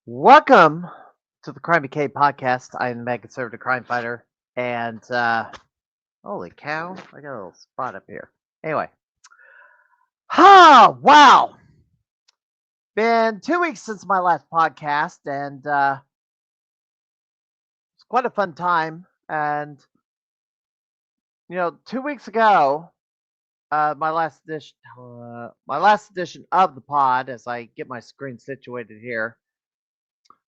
Welcome to the Crimeycade podcast. I'm the mad conservative crime fighter, and holy cow, I got a little spot up here. Anyway, wow, been 2 weeks since my last podcast, and it's quite a fun time. And 2 weeks ago, my last edition of the pod, as I get my screen situated here.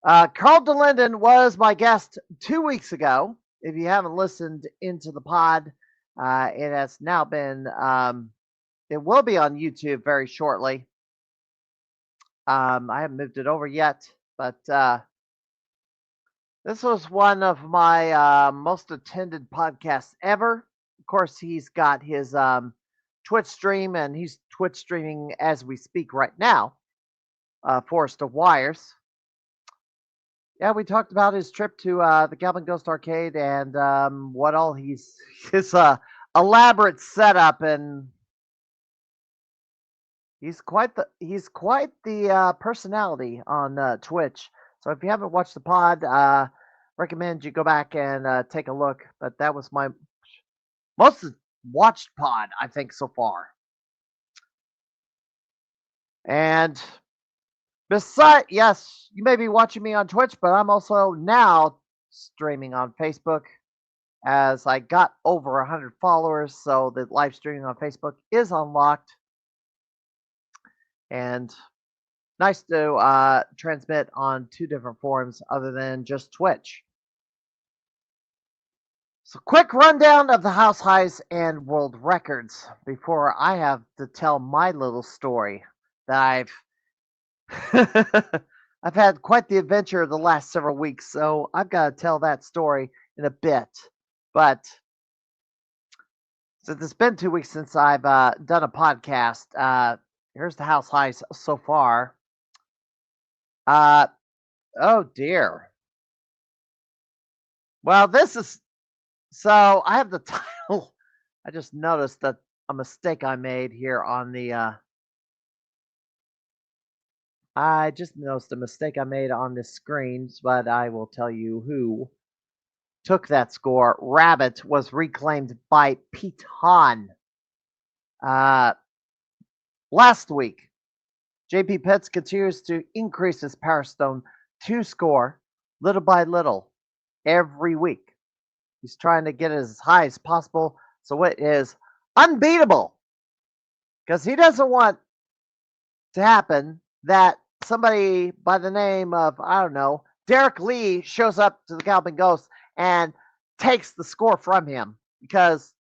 Carl DeLinden was my guest 2 weeks ago. If you haven't listened into the pod, it has now been, it will be on YouTube very shortly. I haven't moved it over yet, but this was one of my most attended podcasts ever. Of course, he's got his Twitch stream, and he's Twitch streaming as we speak right now, Forest of Wires. Yeah, we talked about his trip to the Galloping Ghost Arcade and what all his elaborate setup, and he's quite the personality on Twitch. So if you haven't watched the pod, recommend you go back and take a look. But that was my most watched pod, I think, so far. And yes, you may be watching me on Twitch, but I'm also now streaming on Facebook as I got over 100 followers, so the live streaming on Facebook is unlocked. And nice to transmit on two different forums other than just Twitch. So, quick rundown of the house highs and world records before I have to tell my little story that I've had quite the adventure the last several weeks, so I've got to tell that story in a bit. But since it's been 2 weeks since I've done a podcast, here's the house highs so far. Oh dear. Well, this is so I have the title. I just noticed that a mistake I made here on the. I just noticed a mistake I made on the screens, but I will tell you who took that score. Rabbit was reclaimed by Pete Hahn. Last week, JP Pitts continues to increase his Power Stone to score little by little every week. He's trying to get it as high as possible, so it is unbeatable. Because he doesn't want to happen that somebody by the name of, I don't know, Derek Lee shows up to the Galloping Ghost and takes the score from him. Because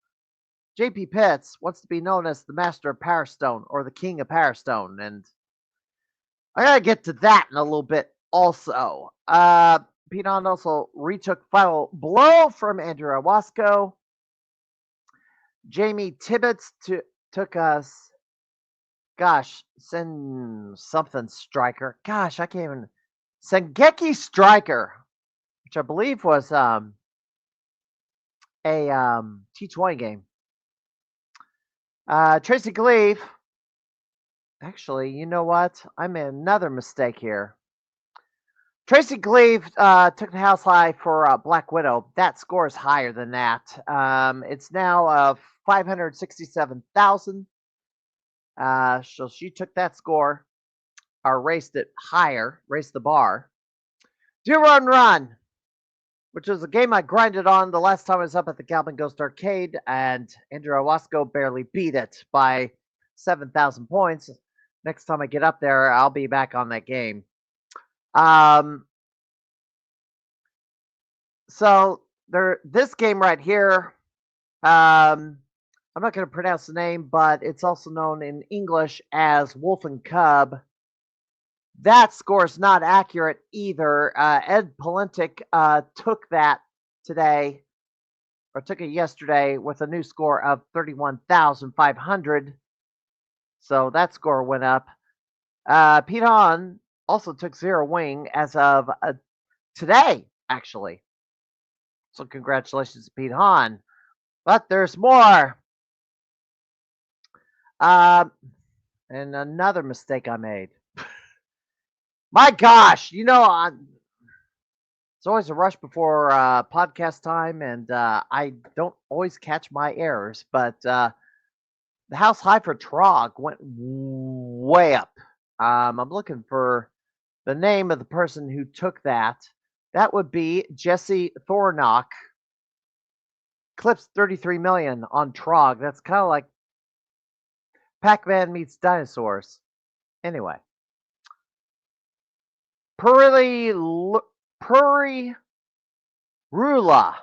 JP Pitts wants to be known as the master of Power Stone or the king of Power Stone. And I gotta get to that in a little bit also. Pete Hahn also retook final blow from Andrew Awasco. Jamie Tibbetts took us, send something striker. Gosh, I can't even. Sengeki Striker, which I believe was a T20 game. Tracy Gleave. Actually, you know what? I made another mistake here. Tracy Gleave took the house high for Black Widow. That score is higher than that. It's now 567,000. So she took that score, or raced it higher, raced the bar. Do Run, which was a game I grinded on the last time I was up at the Galloping Ghost Arcade, and Andrew Awasco barely beat it by 7,000 points. Next time I get up there, I'll be back on that game. So this game right here, I'm not going to pronounce the name, but it's also known in English as Wolf and Cub. That score is not accurate either. Ed Palentic took that today, or took it yesterday, with a new score of 31,500. So that score went up. Pete Hahn also took Zero Wing as of today, actually. So congratulations to Pete Hahn. But there's more. And another mistake I made. My gosh, it's always a rush before podcast time, and I don't always catch my errors. But the house high for Trog went way up. I'm looking for the name of the person who took that. That would be Jesse Thornock. Clips 33 million on Trog. That's kind of like Pac-Man meets dinosaurs. Anyway, Puri Rula.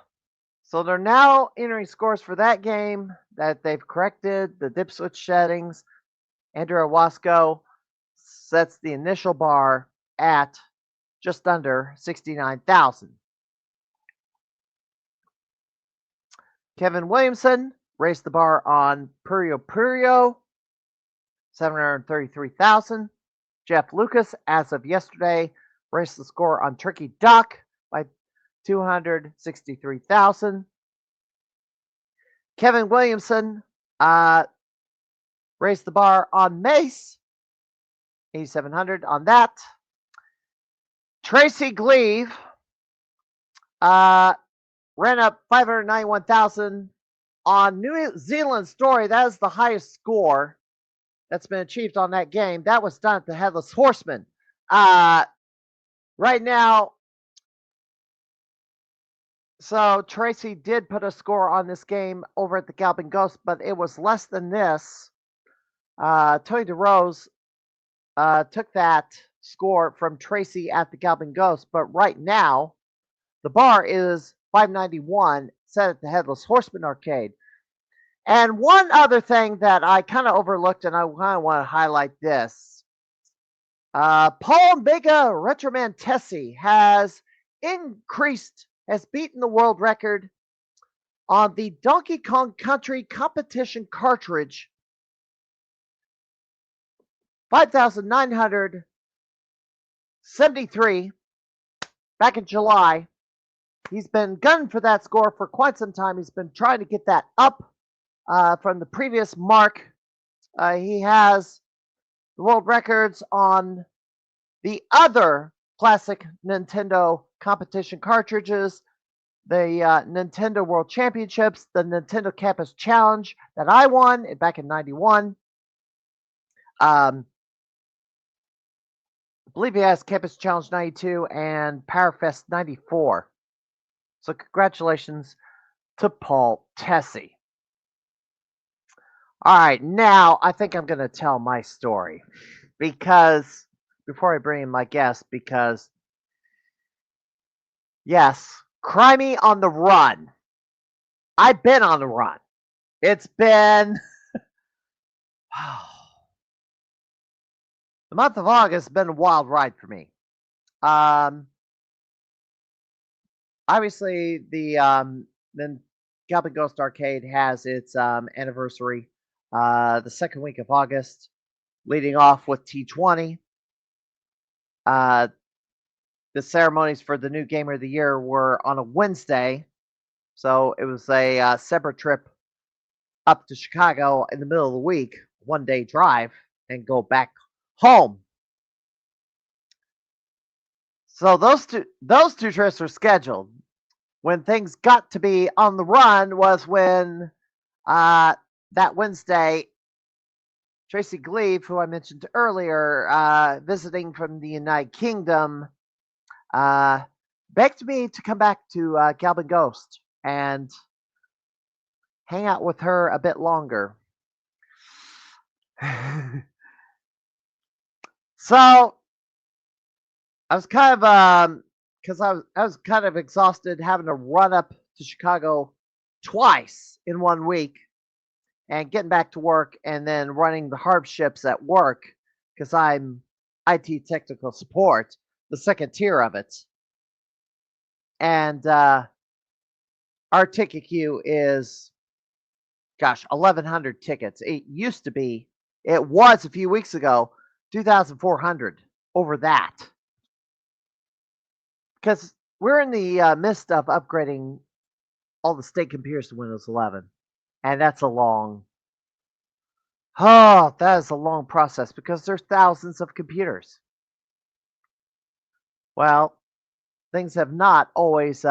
So they're now entering scores for that game that they've corrected the dip switch settings. Andrew Wasco sets the initial bar at just under 69,000. Kevin Williamson raised the bar on Purio, 733,000. Jeff Lucas, as of yesterday, raised the score on Turkey Duck by 263,000. Kevin Williamson raised the bar on Mace, 8,700 on that. Tracy Gleave ran up 591,000 on New Zealand Story. That is the highest score that's been achieved on that game. That was done at the Headless Horseman. Right now, so Tracy did put a score on this game over at the Galloping Ghost, but it was less than this. Tony DeRose took that score from Tracy at the Galloping Ghost, but right now, the bar is 591 set at the Headless Horseman Arcade. And one other thing that I kind of overlooked, and I kind of want to highlight this. Paul Bega Retroman Tessie has beaten the world record on the Donkey Kong Country competition cartridge, 5,973 back in July. He's been gunning for that score for quite some time. He's been trying to get that up from the previous mark. He has the world records on the other classic Nintendo competition cartridges, the Nintendo World Championships, the Nintendo Campus Challenge that I won back in 91. I believe he has Campus Challenge 92 and Powerfest 94. So congratulations to Paul Tessie. All right, now I think I'm going to tell my story because before I bring in my guest, because yes, Crimey on the run. I've been on the run. It's been the month of August has been a wild ride for me. Obviously, the Galloping Ghost Arcade has its anniversary the second week of August, leading off with T20. The ceremonies for the new Gamer of the Year were on a Wednesday, so it was a separate trip up to Chicago in the middle of the week, one-day drive, and go back home. So those two trips were scheduled. When things got to be on the run was when that Wednesday, Tracy Gleave, who I mentioned earlier, visiting from the United Kingdom, begged me to come back to Galloping Ghost and hang out with her a bit longer. So I was kind of because I was kind of exhausted having to run up to Chicago twice in 1 week and getting back to work and then running the hardships at work because I'm IT technical support, the second tier of it. And our ticket queue is, 1,100 tickets. It was a few weeks ago, 2,400 over that. Because we're in the midst of upgrading all the state computers to Windows 11. And that is a long process because there's thousands of computers. Well, things have not always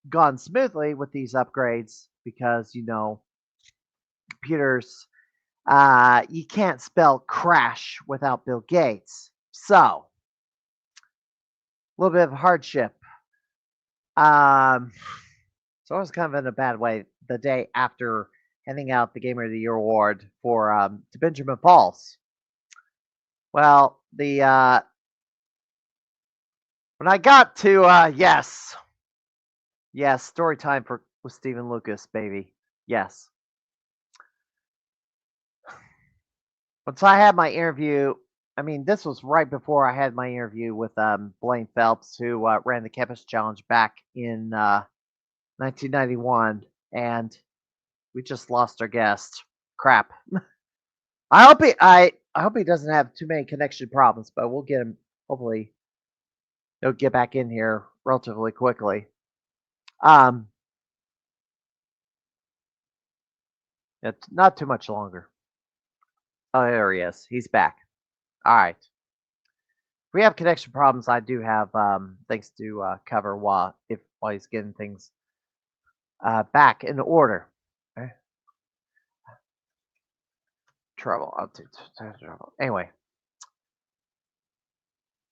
gone smoothly with these upgrades because, computers, you can't spell crash without Bill Gates. So, a little bit of hardship. Um, so I was kind of in a bad way the day after handing out the Gamer of the Year award for to Benjamin Pauls. Well, the when I got to yes, story time for with Stephen Lucas, baby. Yes. Once I had my interview, I mean, this was right before I had my interview with Blaine Phelps, who ran the Campus Challenge back in 1991, and we just lost our guest. Crap. I hope he doesn't have too many connection problems, but we'll get him. Hopefully, he'll get back in here relatively quickly. Um, it's not too much longer. Oh, there he is. He's back. All right. If we have connection problems, I do have things to cover while he's getting things back in order. Okay. Trouble. Trouble. Anyway,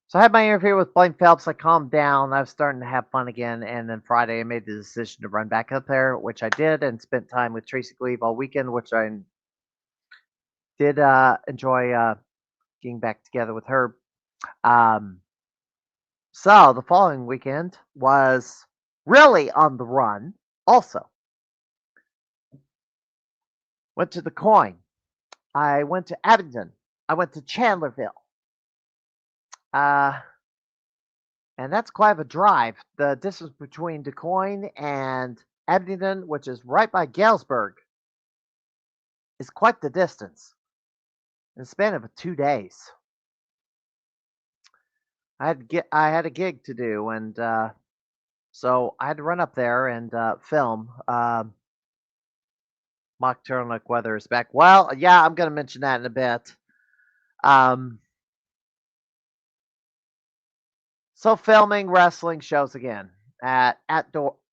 so I had my interview with Blaine Phelps. I calmed down. I was starting to have fun again. And then Friday, I made the decision to run back up there, which I did, and spent time with Tracy Gleave all weekend, which I did enjoy getting back together with her. Um, so the following weekend was really on the run. Also, went to the Coin. I went to Abingdon. I went to Chandlerville. Uh, and that's quite of a drive. The distance between DuQuoin and Abingdon, which is right by Galesburg, is quite the distance in the span of 2 days. I had a gig to do, and so I had to run up there and film. Mock turtleneck weather is back. Well, yeah, I'm going to mention that in a bit. Um, so filming wrestling shows again at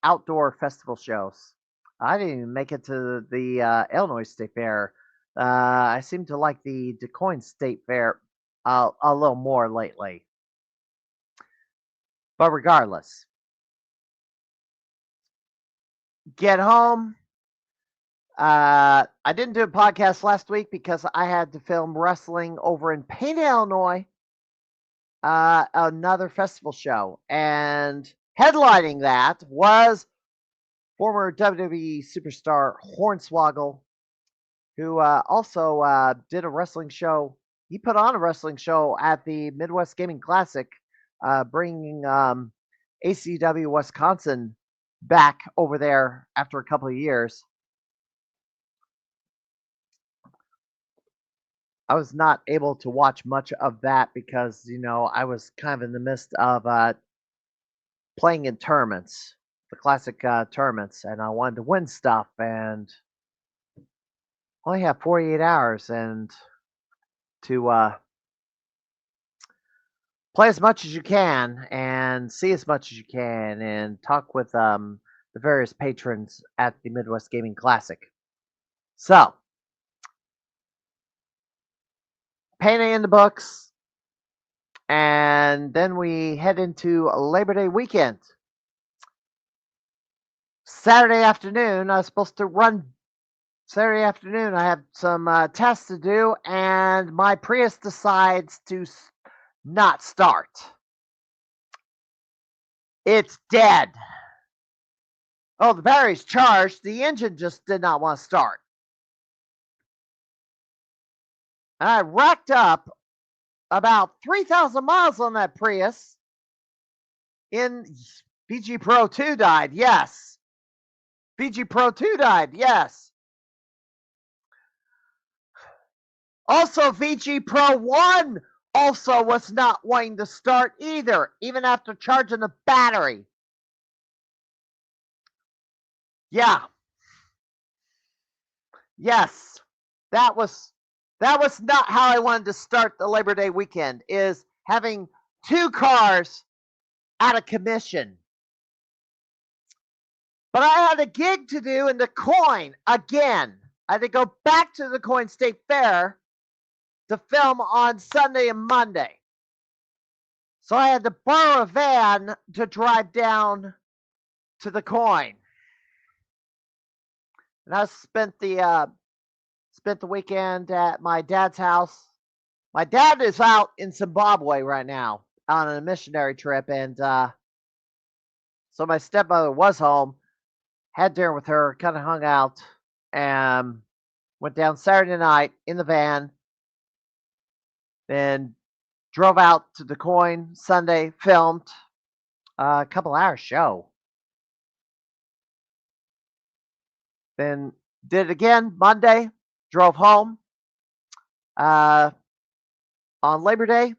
outdoor festival shows. I didn't even make it to the Illinois State Fair. I seem to like the DuQuoin State Fair a little more lately. But regardless, get home. I didn't do a podcast last week because I had to film wrestling over in Payne, Illinois, another festival show. And headlining that was former WWE superstar Hornswoggle, who also did a wrestling show. He put on a wrestling show at the Midwest Gaming Classic, bringing ACW Wisconsin back over there after a couple of years. I was not able to watch much of that because, I was kind of in the midst of playing in tournaments, the classic tournaments, and I wanted to win stuff and only have 48 hours and to play as much as you can and see as much as you can and talk with the various patrons at the Midwest Gaming Classic. So, painting in the books, and then we head into Labor Day weekend. Saturday afternoon, I was supposed to run. Saturday afternoon, I have some tests to do, and my Prius decides to not start. It's dead. Oh, the battery's charged. The engine just did not want to start. And I racked up about 3,000 miles on that Prius. In VG Pro 2 died, yes. VG Pro 2 died, yes. Also, VG Pro 1 also was not wanting to start either, even after charging the battery. Yeah. Yes. That was not how I wanted to start the Labor Day weekend, is having two cars out of commission. But I had a gig to do in the Coin again. I had to go back to the Coin State Fair to film on Sunday and Monday. So I had to borrow a van to drive down to the Coin. And I spent the weekend at my dad's house. My dad is out in Zimbabwe right now on a missionary trip, and so my stepmother was home, had dinner with her, kind of hung out, and went down Saturday night in the van, then drove out to the Coin Sunday, filmed a couple hour show. Then did it again Monday, drove home. On Labor Day,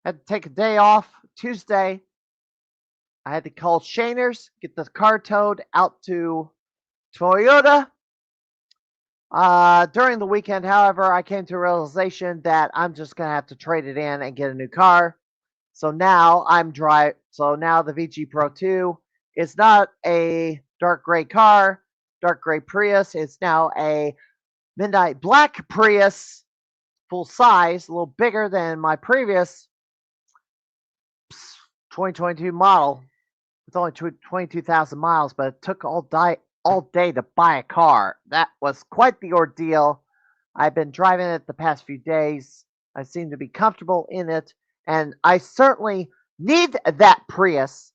had to take a day off. Tuesday, I had to call Shaners, get the car towed out to Toyota. During the weekend, however, I came to a realization that I'm just gonna have to trade it in and get a new car. So now now the VG Pro 2 is not a dark gray car, dark gray Prius. It's now a midnight black Prius, full size, a little bigger than my previous 2022 model. It's only 22,000 miles, but it took all day to buy a car. That was quite the ordeal. I've been driving it the past few days. I seem to be comfortable in it, and I certainly need that Prius.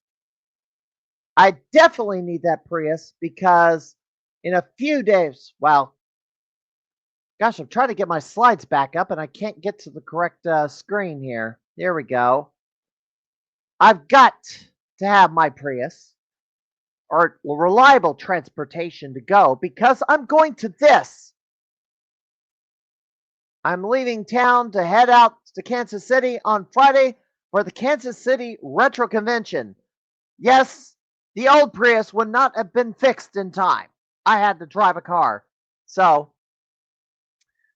I definitely need that Prius because in a few days, well, gosh, I'm trying to get my slides back up and I can't get to the correct screen here. There we go. I've got to have my Prius or reliable transportation to go because I'm going to this. I'm leaving town to head out to Kansas City on Friday for the Kansas City Retro Convention. Yes, the old Prius would not have been fixed in time. I had to drive a car. So,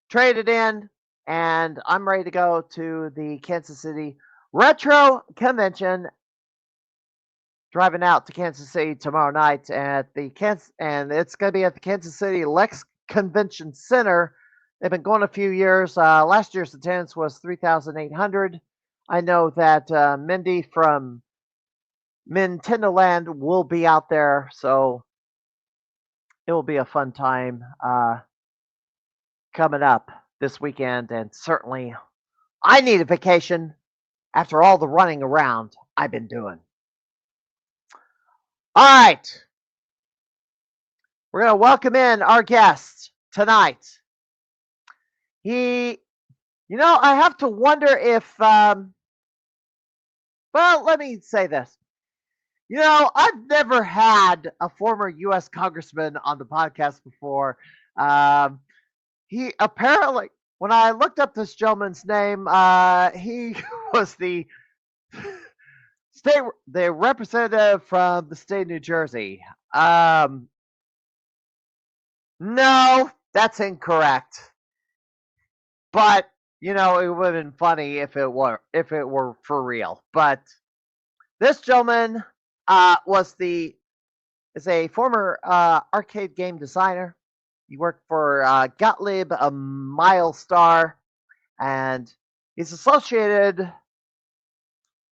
traded in, and I'm ready to go to the Kansas City Retro Convention. Driving out to Kansas City tomorrow night and it's going to be at the Kansas City Lex Convention Center. They've been going a few years. Last year's attendance was 3,800. I know that Mindy from Nintendo Land will be out there, so it will be a fun time coming up this weekend. And certainly, I need a vacation after all the running around I've been doing. All right. We're going to welcome in our guest tonight. I have to wonder if, well, let me say this. I've never had a former U.S. congressman on the podcast before. He apparently, when I looked up this gentleman's name, he was the representative from the state of New Jersey. No, that's incorrect. But it would have been funny if it were for real. But this gentleman is a former arcade game designer. He worked for Gottlieb, a Mylstar, and he's associated.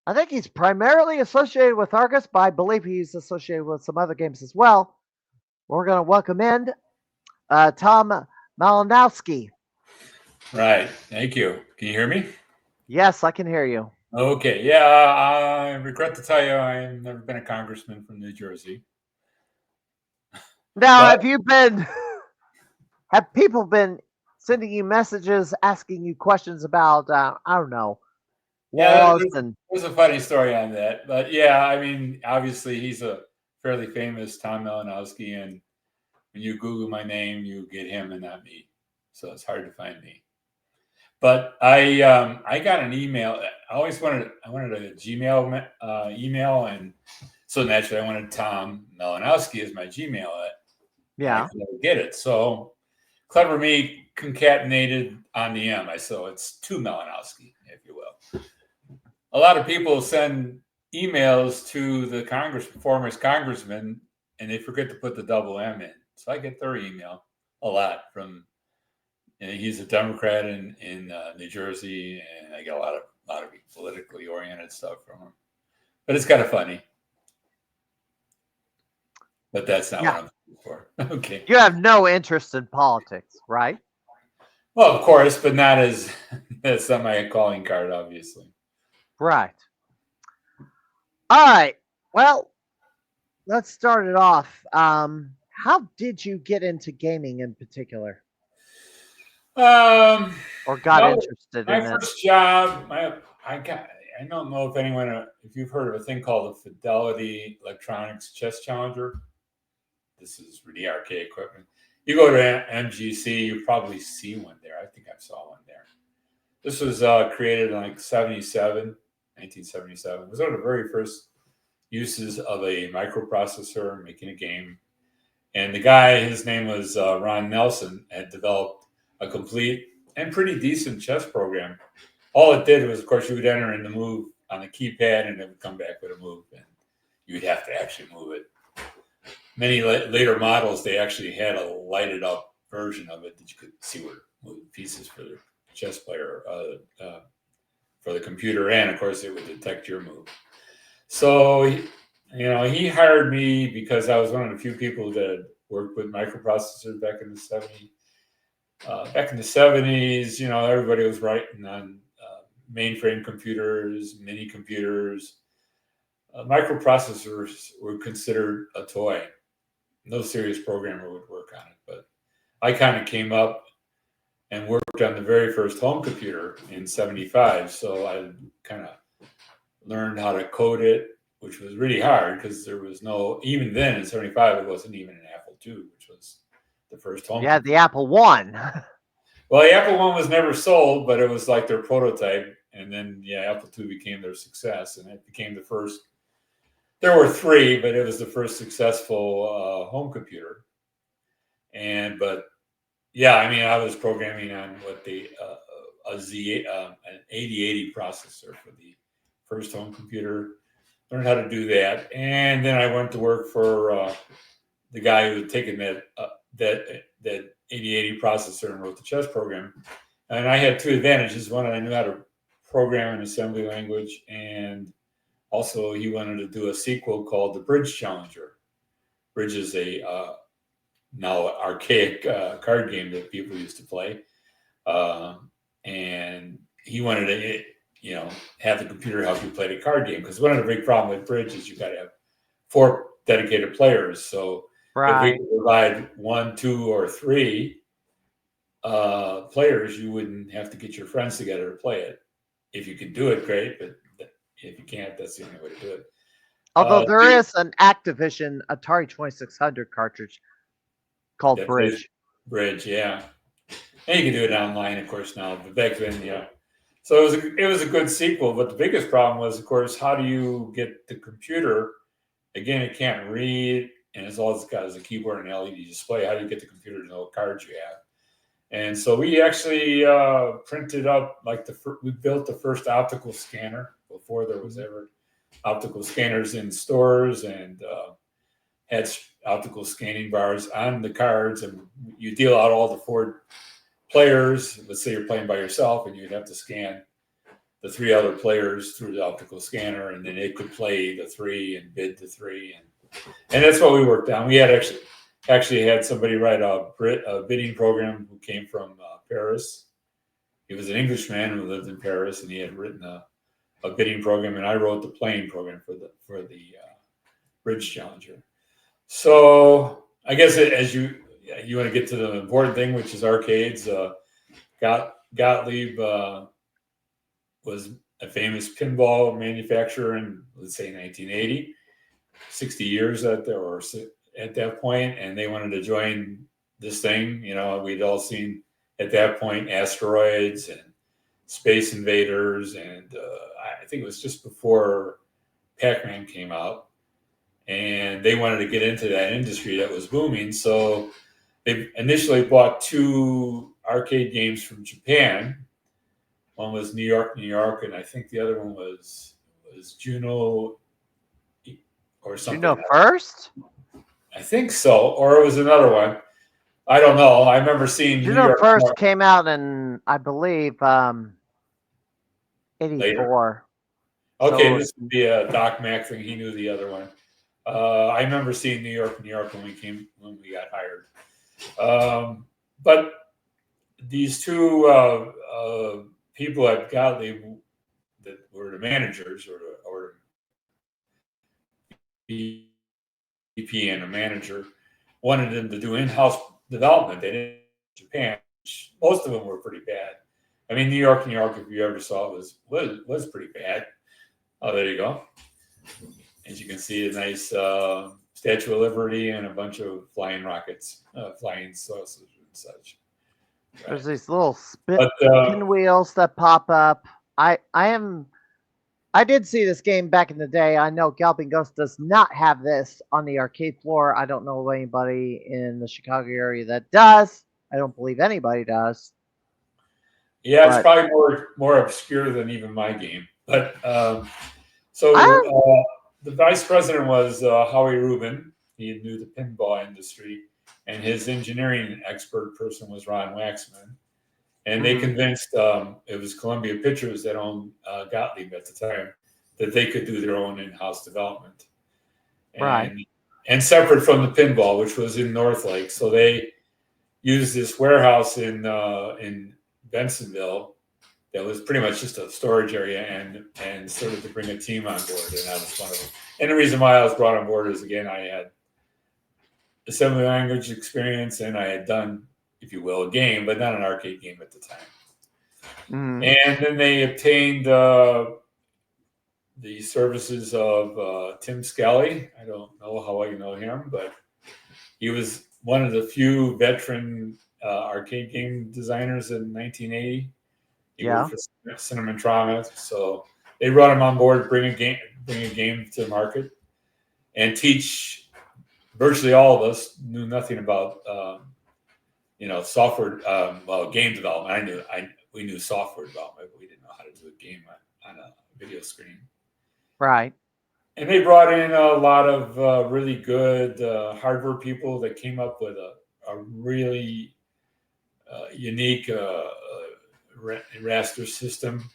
I think he's primarily associated with Argus, but I believe he's associated with some other games as well. We're going to welcome in Tom Malinowski. Right. Thank you. Can you hear me? Yes, I can hear you. Okay. Yeah. I regret to tell you I've never been a congressman from New Jersey. Now, have people been sending you messages asking you questions about, I don't know, laws? There's a funny story on that. But yeah, I mean, obviously he's a fairly famous Tom Malinowski, and when you Google my name, you get him and not me. So it's hard to find me. But I got an email. I wanted a Gmail email, and so naturally I wanted Tom Malinowski as my Gmail. Yeah, I could never get it. So clever me concatenated on the M. So it's to Malinowski, if you will. a lot of people send emails to the former congressman, and they forget to put the double M in. So I get their email a lot from. And he's a Democrat in New Jersey, and I get a lot of politically oriented stuff from him. But it's kind of funny. But that's not what I'm looking for. Okay. You have no interest in politics, right? Well, of course, but not as that's not my calling card, obviously. Right. All right. Well, let's start it off. How did you get into gaming in particular? Or got interested in my it? first job, I don't know if anyone, if you've heard of a thing called the Fidelity Electronics Chess Challenger. This is really archaic equipment. You go to MGC, you probably see one there. I think I saw one there. This was created in like 1977. It was one of the very first uses of a microprocessor making a game. And the guy, his name was Ron Nelson, had developed a complete and pretty decent chess program. All it did was, of course, you would enter in the move on the keypad and it would come back with a move, and you'd have to actually move it. Many later models, they actually had a lighted up version of it that you could see where moving pieces for the chess player, for the computer, and of course it would detect your move. So, he hired me because I was one of the few people that worked with microprocessors back in the 70s. Back in the 70s, everybody was writing on mainframe computers, mini computers. Microprocessors were considered a toy. No serious programmer would work on it. But I kind of came up and worked on the very first home computer in 75. So I kind of learned how to code it, which was really hard because there was even then in 75, it wasn't even an Apple II, which was the first home computer. The Apple I. Well, the Apple I was never sold, but it was like their prototype. And then, Apple II became their success, and it became the first. There were three, but it was the first successful home computer. I was programming on an 8080 processor for the first home computer. Learned how to do that, and then I went to work for the guy who had taken that 8080 processor and wrote the chess program. And I had two advantages. One, I knew how to program an assembly language, and also he wanted to do a sequel called the Bridge Challenger. Bridge is a now archaic card game that people used to play. And he wanted to, have the computer help you play the card game. Because one of the big problems with Bridge is you got to have 4 dedicated players. So if we could provide 1, 2, or 3 players, you wouldn't have to get your friends together to play it. If you can do it, great. But if you can't, that's the only way to do it. Although there is an Activision Atari 2600 cartridge called Bridge. Bridge, yeah. And you can do it online, of course, now. But back then, So it was a good sequel. But the biggest problem was, of course, how do you get the computer? Again, it can't read, and all it's got is a keyboard and LED display. How do you get the computer to know what cards you have? And so we actually printed up, we built the first optical scanner before there was ever optical scanners in stores, and had optical scanning bars on the cards, and you deal out all the 4 players. Let's say you're playing by yourself, and you'd have to scan the 3 other players through the optical scanner, and then it could play the 3 and bid the 3, and that's what we worked on. We had actually had somebody write a bidding program who came from Paris. He was an Englishman who lived in Paris, and he had written a bidding program, and I wrote the playing program for the Bridge Challenger. So I guess as you want to get to the important thing, which is arcades. Gottlieb was a famous pinball manufacturer in, let's say, 1980, 60 years at that point, and they wanted to join this thing. We'd all seen at that point Asteroids and Space Invaders, and I think it was just before Pac-Man came out, and they wanted to get into that industry that was booming. So they initially bought 2 arcade games from Japan, One was New York, New York, and I think the other one was Juno or something. Juno first? I think so, or it was another one. I don't know. I remember seeing New Juno York, New first York came out in, I believe, later. 84. Okay, So this would be a Doc Mac thing. He knew the other one. I remember seeing New York, New York when we got hired. But these two people at Gottlieb that were the managers or VP and a manager wanted them to do in-house development. They didn't in Japan. Most of them were pretty bad. I mean, New York, if you ever saw it, was pretty bad. Oh, there you go. As you can see, a nice Statue of Liberty and a bunch of flying rockets, flying saucers and such. Right. there's these little pinwheels that pop up. I did see this game back in the day. I know Galloping Ghost does not have this on the arcade floor. I don't know anybody in the Chicago area that does. I don't believe anybody does. Yeah, it's probably more obscure than even my game. But the vice president was Howie Rubin. He knew the pinball industry, and his engineering expert person was Ron Waxman. And they convinced it was Columbia Pictures that owned Gottlieb at the time that they could do their own in-house development, and separate from the pinball, which was in North Lake. So they used this warehouse in Bensonville that was pretty much just a storage area, and started to bring a team on board, and I was one of them. And the reason why I was brought on board is, again, I had assembly language experience, and I had done, if you will, a game, but not an arcade game at the time. And then they obtained the services of Tim Skelly. I don't know how I know him, but he was one of the few veteran arcade game designers in 1980. He worked for Cinematronic, so they brought him on board, bring a game to market, and teach. Virtually all of us knew nothing about software, game development. We knew software development, but we didn't know how to do a game on a video screen. Right. And they brought in a lot of really good hardware people that came up with a really unique raster system.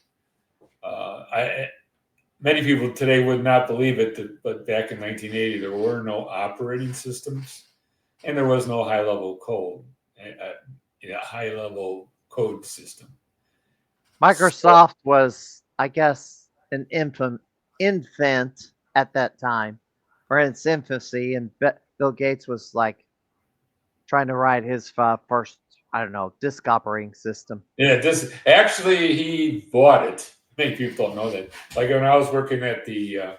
Many people today would not believe it, but back in 1980, there were no operating systems, and there was no high-level code, high-level code system. Microsoft was, I guess, an infant at that time, or in its infancy, and Bill Gates was like trying to write his first, I don't know, disk operating system. Yeah, actually he bought it. Many people don't know that. Like when I was working at the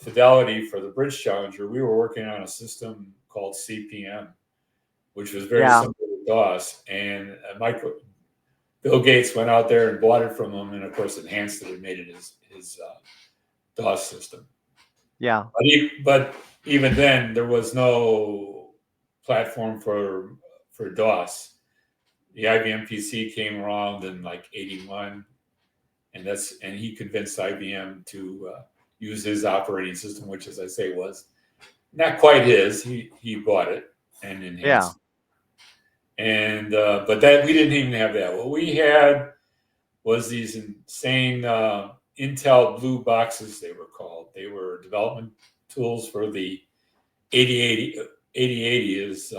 Fidelity for the Bridge Challenger, we were working on a system called CPM, which was very similar to DOS. And Bill Gates went out there and bought it from him, and of course enhanced it and made it his DOS system. Yeah. But even then, there was no platform for DOS. The IBM PC came around in like 81, and he convinced IBM to use his operating system, which, as I say, was not quite his. He bought it and enhanced it. And but that we didn't even have that. What we had was these insane Intel blue boxes, they were called. They were development tools for the 8080. 8080 is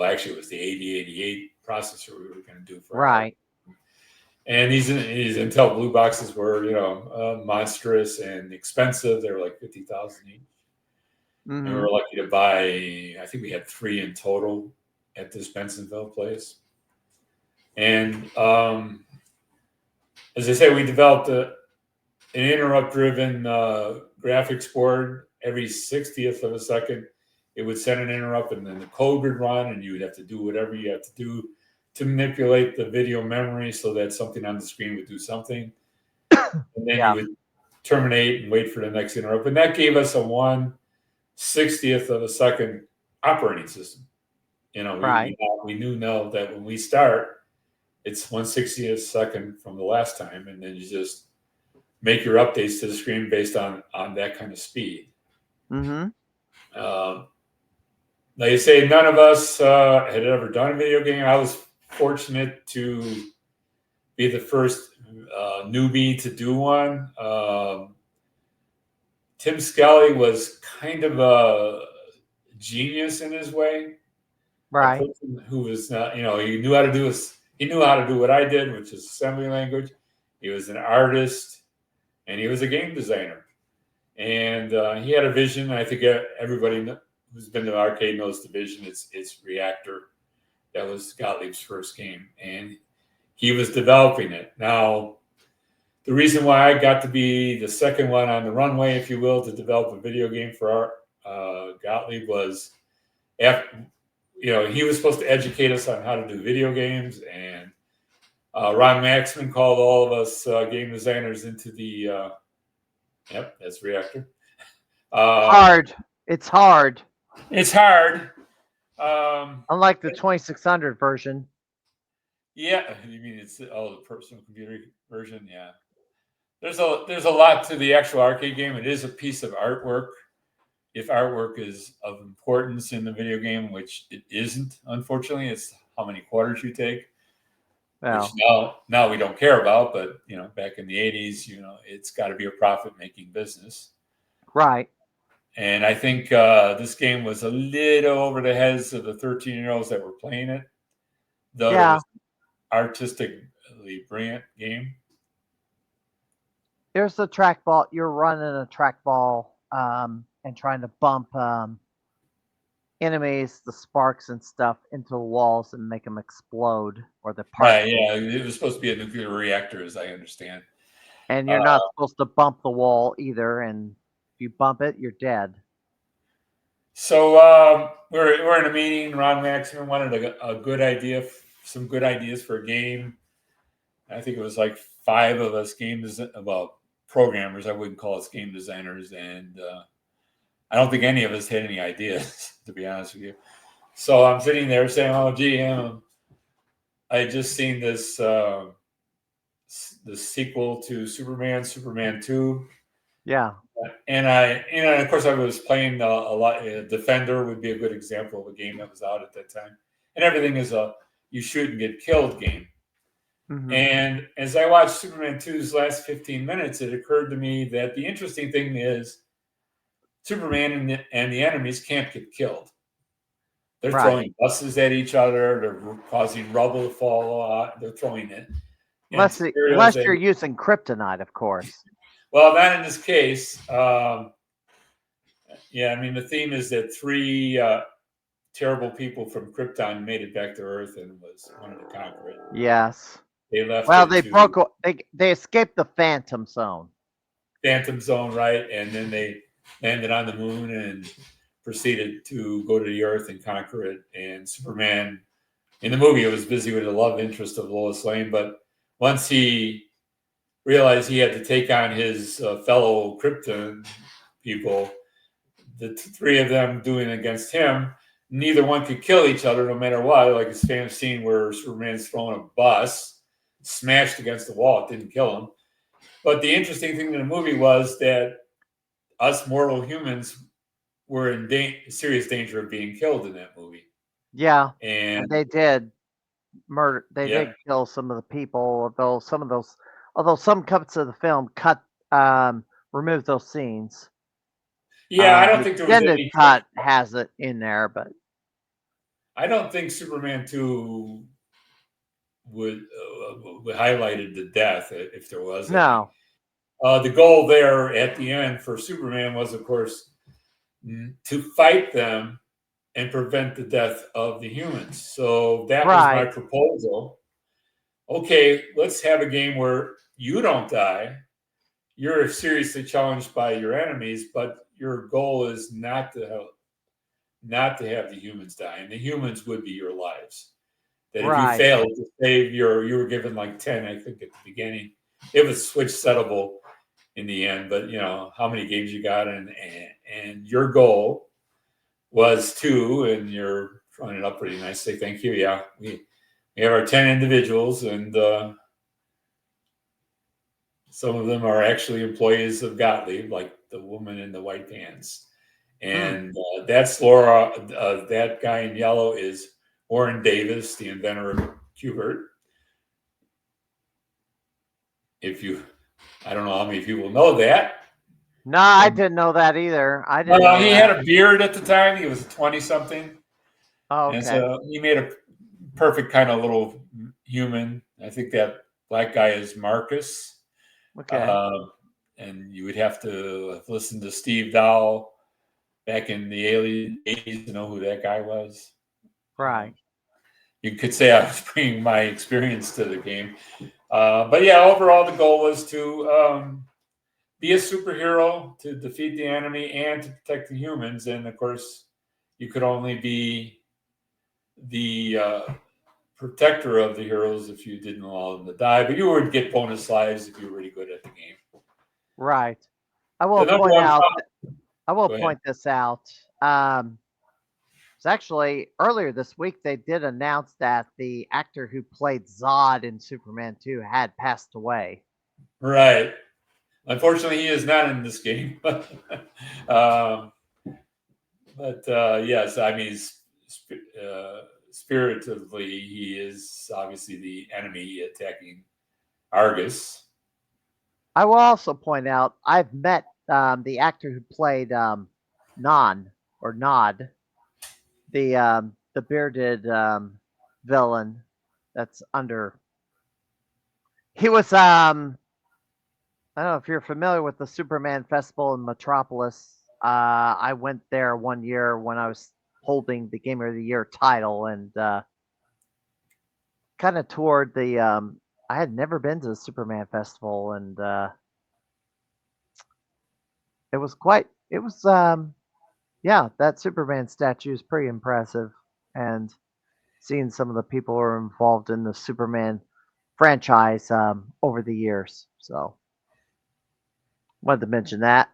actually it was the 8088 processor we were going to do for right. And these Intel blue boxes were monstrous and expensive. They were like $50,000 each. And we were lucky to buy. I think we had 3 in total at this Bensonville place. And as I say, we developed an interrupt-driven graphics board. Every 60th of a second, it would send an interrupt, and then the code would run, and you would have to do whatever you have to do to manipulate the video memory so that something on the screen would do something. And then you would terminate and wait for the next interrupt. And that gave us a 1/60th of a second operating system. We knew now that when we start, it's 1/60th second from the last time, and then you just make your updates to the screen based on that kind of speed. Mm-hmm. Like I say, none of us had ever done a video game. I was fortunate to be the first newbie to do one. Tim Skelly was kind of a genius in his way. A Right. person who was not, he knew how to do this. He knew how to do what I did, which is assembly language. He was an artist, and he was a game designer. And he had a vision. I think everybody who's been to the arcade knows the vision. It's Reactor. That was Gottlieb's first game, and he was developing it. Now, the reason why I got to be the second one on the runway, if you will, to develop a video game for our Gottlieb was after, he was supposed to educate us on how to do video games, and Ron Maxman called all of us game designers into the yep, that's Reactor. Hard. It's hard. It's hard. Unlike the 2600 version. Yeah, you mean it's the personal computer version? Yeah. There's a lot to the actual arcade game. It is a piece of artwork. If artwork is of importance in the video game, which it isn't, unfortunately, it's how many quarters you take. Well, which now we don't care about, but back in the 80s, it's got to be a profit-making business. Right. And I think this game was a little over the heads of the 13-year-olds that were playing it, though it was an artistically brilliant game. There's the trackball. You're running a trackball and trying to bump enemies, the sparks and stuff, into the walls and make them explode, or the parts. Right, yeah, it was supposed to be a nuclear reactor, as I understand. And you're not supposed to bump the wall either, and if you bump it, you're dead. So we're in a meeting. Ron Maxman wanted a good idea, some good ideas for a game. I think it was like 5 of us programmers. I wouldn't call us game designers, and I don't think any of us had any ideas, to be honest with you. So I'm sitting there saying, "Oh, gee, I had just seen this the sequel to Superman 2." Yeah. And of course, I was playing a lot. Defender would be a good example of a game that was out at that time. And everything is a you shoot and get killed game. Mm-hmm. And as I watched Superman 2's last 15 minutes, it occurred to me that the interesting thing is Superman and the enemies can't get killed. They're throwing buses at each other. They're causing rubble to fall out. They're throwing it. Unless you're using kryptonite, of course. Well, not in this case. Yeah, I mean, the theme is that 3 terrible people from Krypton made it back to Earth and wanted to conquer it. Yes. They left. Well, they escaped the Phantom Zone. Phantom Zone, right? And then they landed on the moon and proceeded to go to the Earth and conquer it. And Superman, in the movie, was busy with the love interest of Lois Lane, but once he realized he had to take on his fellow Krypton people, the 3 of them doing against him, neither one could kill each other no matter what. Like his famous scene where Superman's throwing a bus, smashed against the wall. It didn't kill him. But the interesting thing in the movie was that us mortal humans were in serious danger of being killed in that movie. Yeah, and they did murder. They did kill some of the people, although some cuts of the film removed those scenes. Yeah, I don't think there was any cut has it in there, but I don't think Superman 2 would highlighted the death if there was. No. The goal there at the end for Superman was, of course, to fight them and prevent the death of the humans. So that was my proposal. Okay, let's have a game where you don't die. You're seriously challenged by your enemies, but your goal is not to have the humans die, and the humans would be your lives. That if you failed to save you were given like 10, I think, at the beginning. It was switch settable in the end, but how many games you got, and your goal was 2, and you're throwing it up pretty nicely. Thank you. Yeah, We have our 10 individuals, and some of them are actually employees of Gottlieb, like the woman in the white pants. And that's Laura. That guy in yellow is Warren Davis, the inventor of Qbert. I don't know how many people know that. No, I didn't know that either. I didn't Well, know he that. had a beard at the time. He was 20-something. Oh, And okay. so he made a perfect kind of little human. I think that black guy is Marcus. Okay. And you would have to have listened to Steve Dowell back in the early 80s to know who that guy was. Right. You could say I was bringing my experience to the game. But yeah, overall, the goal was to be a superhero, to defeat the enemy, and to protect the humans. And of course, you could only be the protector of the heroes if you didn't allow them to die. But you would get bonus lives if you were really good at the game. Right. I The will number point one. out. I will Go ahead. point this out. It's actually earlier this week they did announce that the actor who played Zod in Superman 2 had passed away. Right. Unfortunately, he is not in this game. um, but yes, I mean, spiritively, he is obviously the enemy attacking Argus. I will also point out I've met the actor who played Non or Nod, the bearded villain that's under. He was I don't know if you're familiar with the Superman Festival in Metropolis. I went there one year when I was holding the Gamer of the Year title and kind of toured the. I had never been to the Superman Festival, and it was quite. It was yeah, that Superman statue is pretty impressive, and seeing some of the people who are involved in the Superman franchise over the years. So wanted to mention that.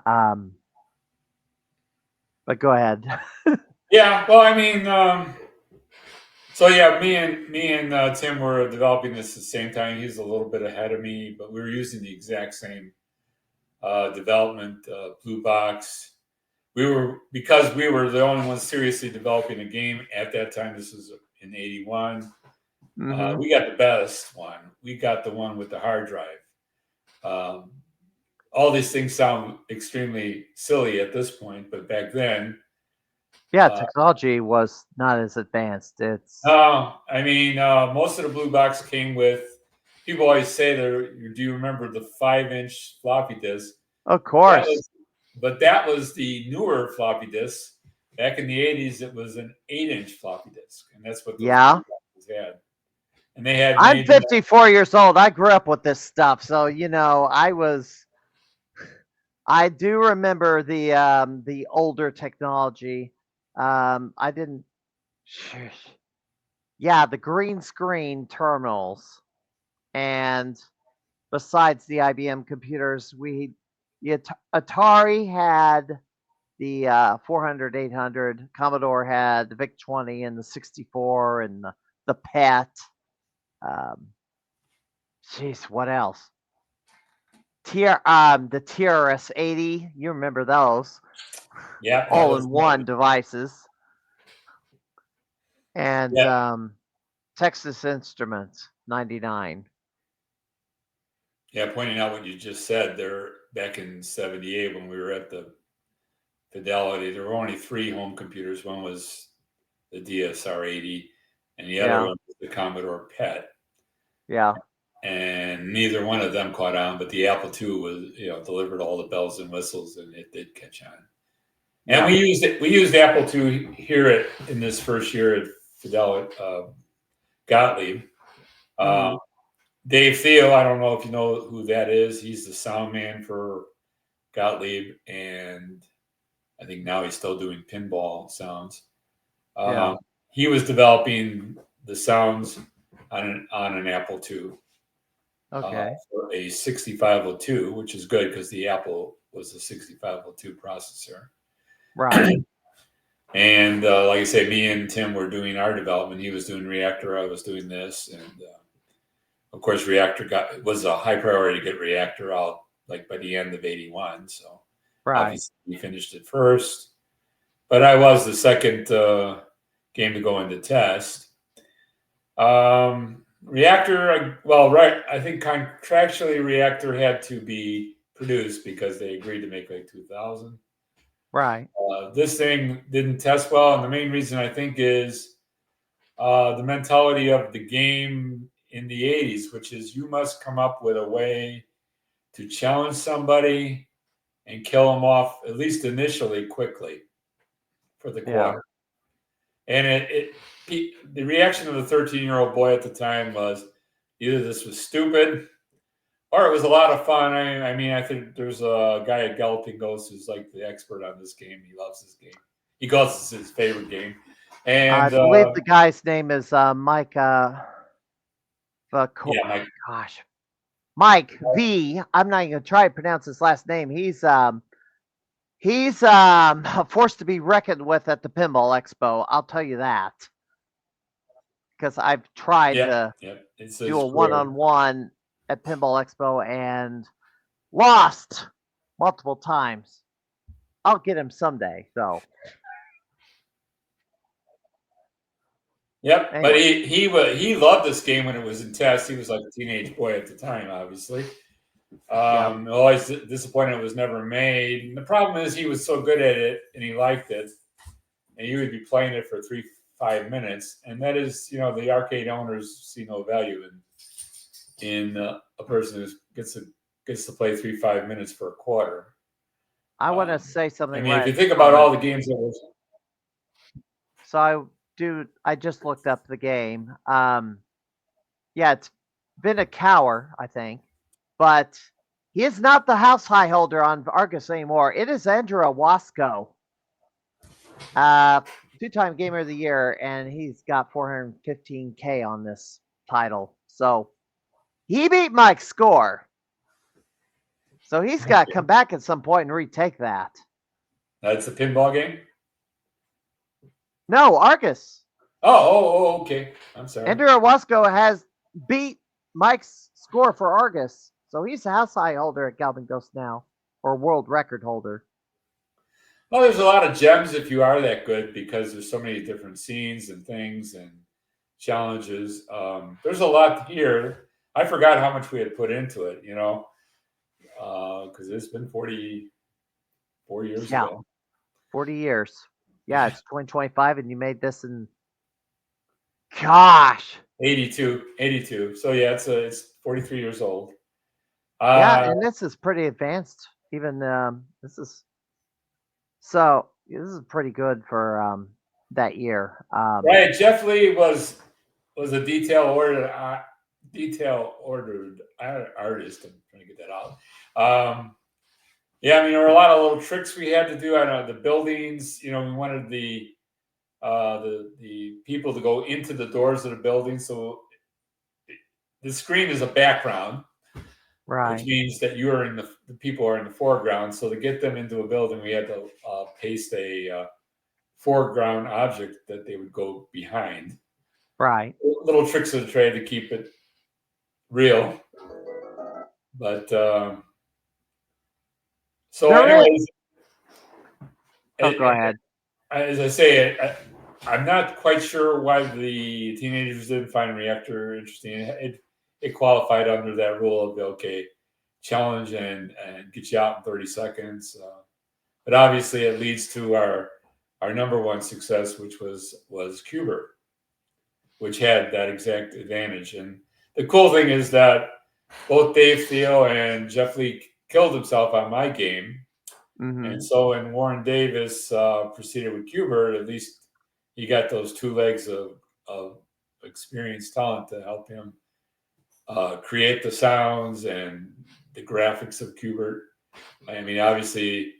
Um, but go ahead. Yeah, well, I mean, so yeah, me and Tim were developing this at the same time. He's a little bit ahead of me, but we were using the exact same development blue box. Because we were the only ones seriously developing a game at that time. This was in '81. Hmm. We got the best one. We got the one with the hard drive. Um, all these things sound extremely silly at this point, but back then, Yeah, uh, technology was not as advanced. It's no, I mean, most of the blue box came with. People always say, "Do you remember the 5-inch floppy disk?" of That course. was, but that was the newer floppy disk. Back in the '80s, it was an 8-inch floppy disk, and that's what those blue Yeah. boxes had. And they had I'm major. 54 years old. I grew up with this stuff. So, I do remember the older technology. I didn't yeah, the green screen terminals, and besides the IBM computers, Atari had the 400, 800. Commodore had the VIC-20 and the 64 and the PET. Um, Jeez, what else? The TRS-80. You remember those? Yeah, that was All-in-one devices. And yeah, Texas Instruments 99. yeah. Pointing out what you just said there, back in '78 when we were at the Fidelity, there were only 3 home computers. One was the DSR-80, and the other Yeah, one was the Commodore PET. yeah, And neither one of them caught on, but the Apple II was, delivered all the bells and whistles, and it did catch on. And yeah. we used it. We used Apple II here in this first year at Fidelity Gottlieb. Uh, Hmm. Dave Theo, I don't know if you know who that is. He's the sound man for Gottlieb, and I think now he's still doing pinball sounds. Yeah. He was developing the sounds on an Apple II Okay. for a 6502, which is good because the Apple was a 6502 processor. Right. And like I say, me and Tim were doing our development. He was doing Reactor. I was doing this, and of course, Reactor was a high priority to get Reactor out like by the end of '81. So Right. obviously, we finished it first. But I was the second game to go into test. Reactor, well, right. I think contractually, Reactor had to be produced because they agreed to make like 2,000. Right. This thing didn't test well, and the main reason I think is the mentality of the game in the '80s, which is you must come up with a way to challenge somebody and kill them off, at least initially, quickly for the Yeah. quarter. And the reaction of the 13-year-old boy at the time was either this was stupid or it was a lot of fun. I mean, I think there's a guy at Galloping Ghost who's like the expert on this game. He loves this game. He calls this his favorite game. I And believe the guy's name is Mike. yeah, Gosh, Mike V. I'm not even gonna try to pronounce his last name. He's a force to be reckoned with at the Pinball Expo. I'll tell you that because I've tried to It's do his a career. one-on-one at Pinball Expo and lost multiple times. I'll get him someday. So. Yep, but Anyway. he loved this game when it was in test. He was like a teenage boy at the time, obviously. Yep. Always disappointed it was never made. And the problem is he was so good at it and he liked it, and you would be playing it for 5 minutes, and that is, the arcade owners see no value in a person who gets to play 5 minutes for a quarter. I want to say something. I mean, if you think about all the games that was. So, I just looked up the game. Yeah, it's been a cower, I think, but he is not the house high holder on Argus anymore. It is Andrew Wasco, two-time Gamer of the Year, and he's got 415K on this title. So he beat Mike's score. So he's got to come back at some point and retake that. That's a pinball game? No, Argus. Oh, okay. I'm sorry. Andrew Wasco has beat Mike's score for Argus. So he's a house high holder at Galloping Ghost now, or world record holder. Well, there's a lot of gems if you are that good because there's so many different scenes and things and challenges. There's a lot here. I forgot how much we had put into it, because it's been 44 years ago. 40 years. Yeah, it's 2025, and you made this in, gosh, 82. So yeah, it's 43 years old. Yeah, and this is pretty advanced. Even this is pretty good for that year. Right, Jeff Lee was a detail ordered artist. I'm trying to get that out. Yeah, I mean, there were a lot of little tricks we had to do. I know the buildings. We wanted the people to go into the doors of the building, so the screen is a background, right? Which means that you are the people are in the foreground. So to get them into a building, we had to paste a foreground object that they would go behind. Right. Little tricks of the trade to keep it real, but. So, anyways, go ahead. As I say, I'm not quite sure why the teenagers didn't find Reactor interesting. It qualified under that rule of challenge and get you out in 30 seconds. But obviously, it leads to our number one success, which was Qbert, which had that exact advantage. And the cool thing is that both Dave Thiel and Jeff Lee killed himself on my game. Mm-hmm. And so when Warren Davis proceeded with Qbert, at least he got those 2 legs of experienced talent to help him create the sounds and the graphics of Qbert. I mean, obviously,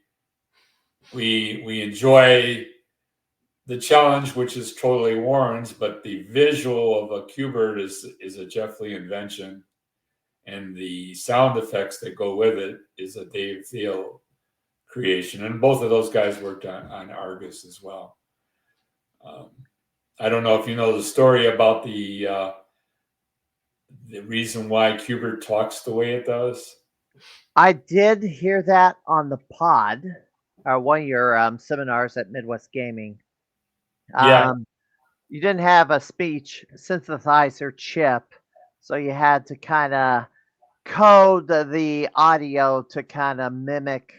we enjoy the challenge, which is totally Warren's, but the visual of a Qbert is a Jeff Lee invention. And the sound effects that go with it is a Dave Thiel creation. And both of those guys worked on Argus as well. I don't know if you know the story about the reason why Qbert talks the way it does. I did hear that on the pod, or one of your seminars at Midwest Gaming. Yeah, You didn't have a speech synthesizer chip, so you had to kind of code the audio to kind of mimic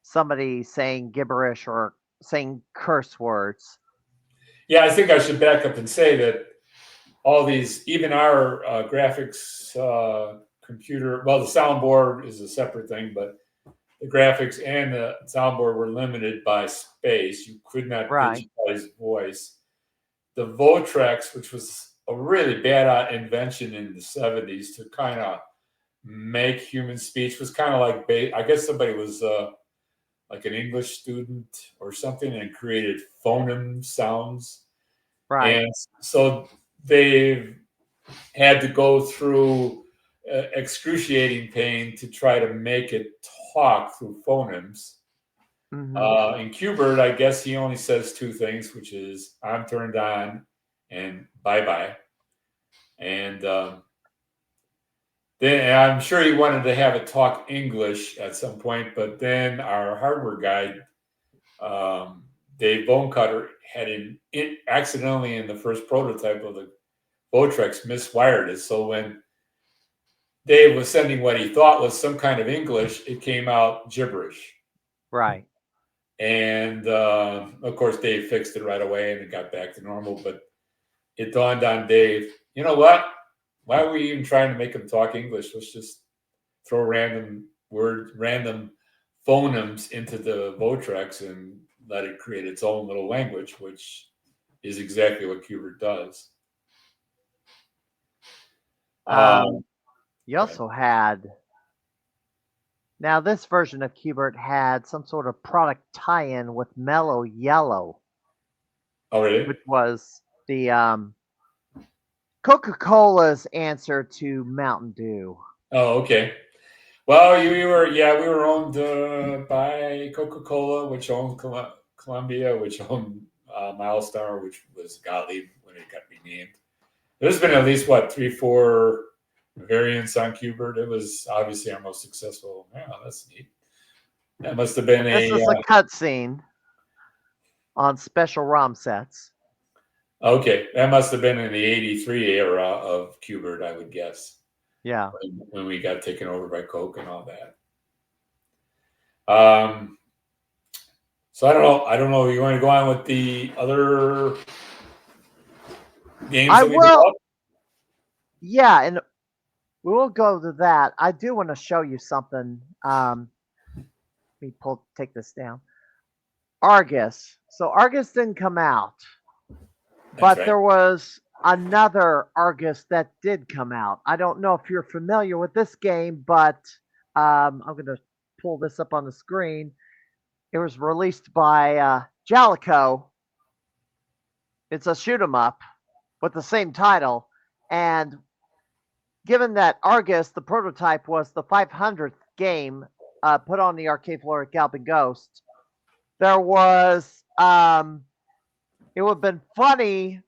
somebody saying gibberish or saying curse words. yeah. I think I should back up and say that all these, even our graphics computer, well, the soundboard is a separate thing, but the graphics and the soundboard were limited by space. You could not Right. digitize voice. The Votrex, which was a really bad invention in the 70s to kind of make human speech, was kind of like, I guess somebody was like an English student or something and created phoneme sounds. Right. And so they've had to go through excruciating pain to try to make it talk through phonemes. Hmm. In Qbert, I guess he only says two things, which is "I'm turned on" and "bye bye." And then I'm sure he wanted to have it talk English at some point, but then our hardware guy, Dave Bonecutter, had accidentally in the first prototype of the Votrex miswired it. So when Dave was sending what he thought was some kind of English, it came out gibberish. Right. And of course, Dave fixed it right away and it got back to normal. But it dawned on Dave, you know what? Why are we even trying to make him talk English? Let's just throw random words, random phonemes into the Votrex and let it create its own little language, which is exactly what Qbert does. Um, you Go ahead. also had, now this version of Qbert had some sort of product tie-in with Mellow Yellow, Oh, really? which was the Coca-Cola's answer to Mountain Dew. Oh, okay. Well, we were owned by Coca-Cola, which owned Columbia, which owned Mylstar, which was Gottlieb when it got renamed. There's been at least what 3, 4 variants on Qbert. It was obviously our most successful. Yeah, that's neat. That must have been This a is a cutscene on special ROM sets. okay. That must have been in the '83 era of Qbert, I would guess, Yeah. when we got taken over by Coke and all that. Um, So I don't know. I don't know. You want to go on with the other games I that we will, developed? yeah, and we will go to that. I do want to show you something. Let me take this down. Argus. So Argus didn't come out, That's but right. there was another Argus that did come out. I don't know if you're familiar with this game, but I'm going to pull this up on the screen. It was released by Jalico. It's a shoot 'em up with the same title, and given that Argus, the prototype, was the 500th game put on the arcade floor at Galloping Ghost, there was it would have been funny.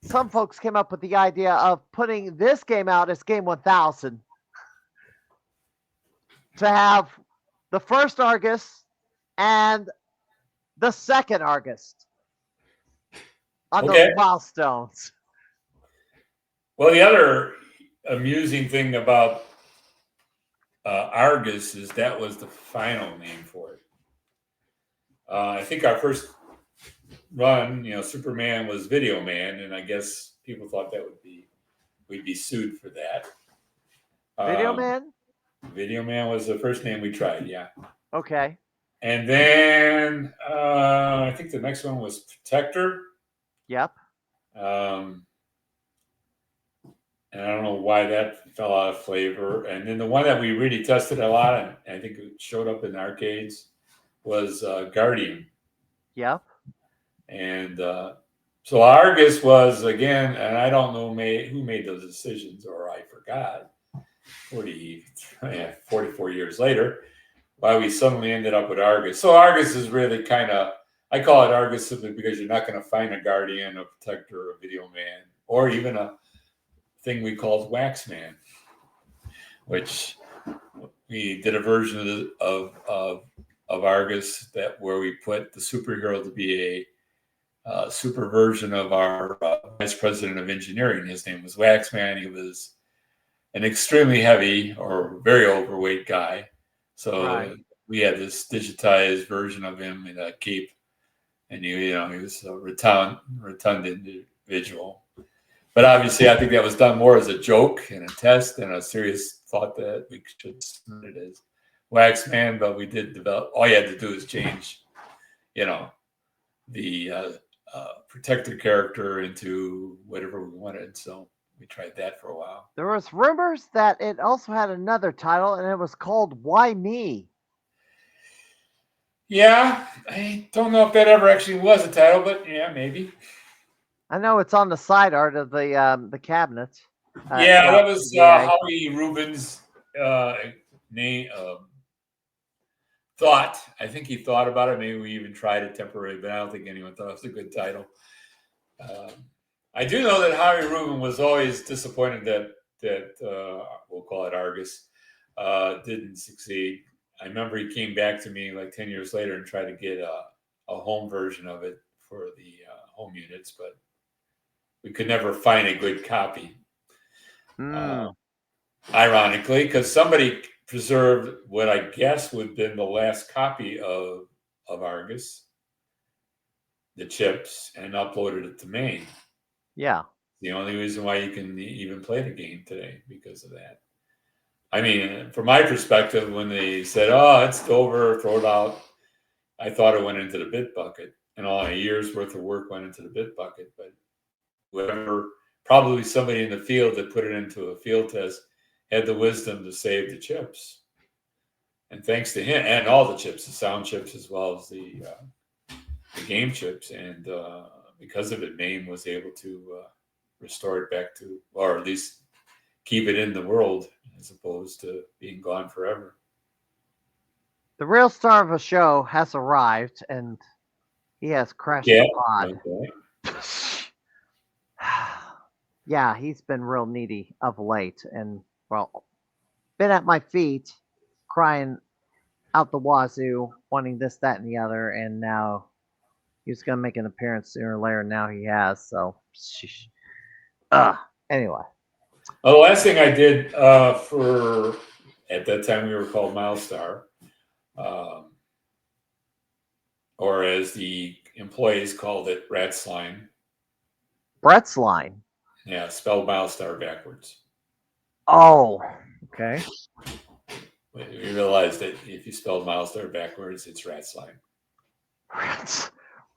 Some folks came up with the idea of putting this game out as Game 1000 to have the first Argus and the second Argus on those Okay. milestones. Well, the other amusing thing about Argus is that was the final name for it. I think our first run, Superman was Video Man, and I guess people thought we'd be sued for that. Video Um, Man? Video Man was the first name we tried, yeah. Okay. And then I think the next one was Protector. Yep. Um, and I don't know why that fell out of flavor. And then the one that we really tested a lot, and I think it showed up in arcades, was Guardian. Yep. And so Argus was, again, and I don't know who made those decisions, or I forgot, 44 years later, why we suddenly ended up with Argus. So Argus is really kind of I call it Argus simply because you're not going to find a guardian, a protector, a video man, or even a thing we called Waxman, which we did a version of Argus that where we put the superhero to be a super version of our vice president of engineering. His name was Waxman. He was an extremely heavy or very overweight guy. So we had this digitized version of him in a cape, and he was a rotund individual. But obviously, I think that was done more as a joke and a test and a serious thought that we should submit it as Waxman. But we did develop. All you had to do is change, the protector character into whatever we wanted. So we tried that for a while. There was rumors that it also had another title, and it was called Why Me? Yeah, I don't know if that ever actually was a title, but yeah, maybe. I know it's on the side art of the cabinet. Yeah, that was Howie Rubin's name. Thought. I think he thought about it. Maybe we even tried it temporarily, but I don't think anyone thought it was a good title. I do know that Howie Rubin was always disappointed that we'll call it Argus didn't succeed. I remember he came back to me like 10 years later and tried to get a home version of it for the home units, but we could never find a good copy. Ironically, because somebody preserved what I guess would have been the last copy of Argus, the chips, and uploaded it to Maine. Yeah. The only reason why you can even play the game today because of that. I mean, from my perspective, when they said, "Oh, it's over, throw it out," I thought it went into the bit bucket, and all a year's worth of work went into the bit bucket. But whoever, probably somebody in the field that put it into a field test, had the wisdom to save the chips. And thanks to him, and all the chips, the sound chips as well as the game chips, and because of it, Maine was able to restore it back to, or at least keep it in the world as opposed to being gone forever. The real star of the show has arrived, and he has crashed the pod. Okay. Yeah, he's been real needy of late, and well, been at my feet, crying out the wazoo, wanting this, that, and the other, and now he was gonna make an appearance sooner or later. Now he has, so anyway. Well, the last thing I did for, at that time we were called Mylstar, or as the employees called it, Rat's Line. Brett's Line. Yeah, spelled Mylstar backwards. Oh, okay. We realized that if you spelled Mylstar backwards, it's Rat's Line.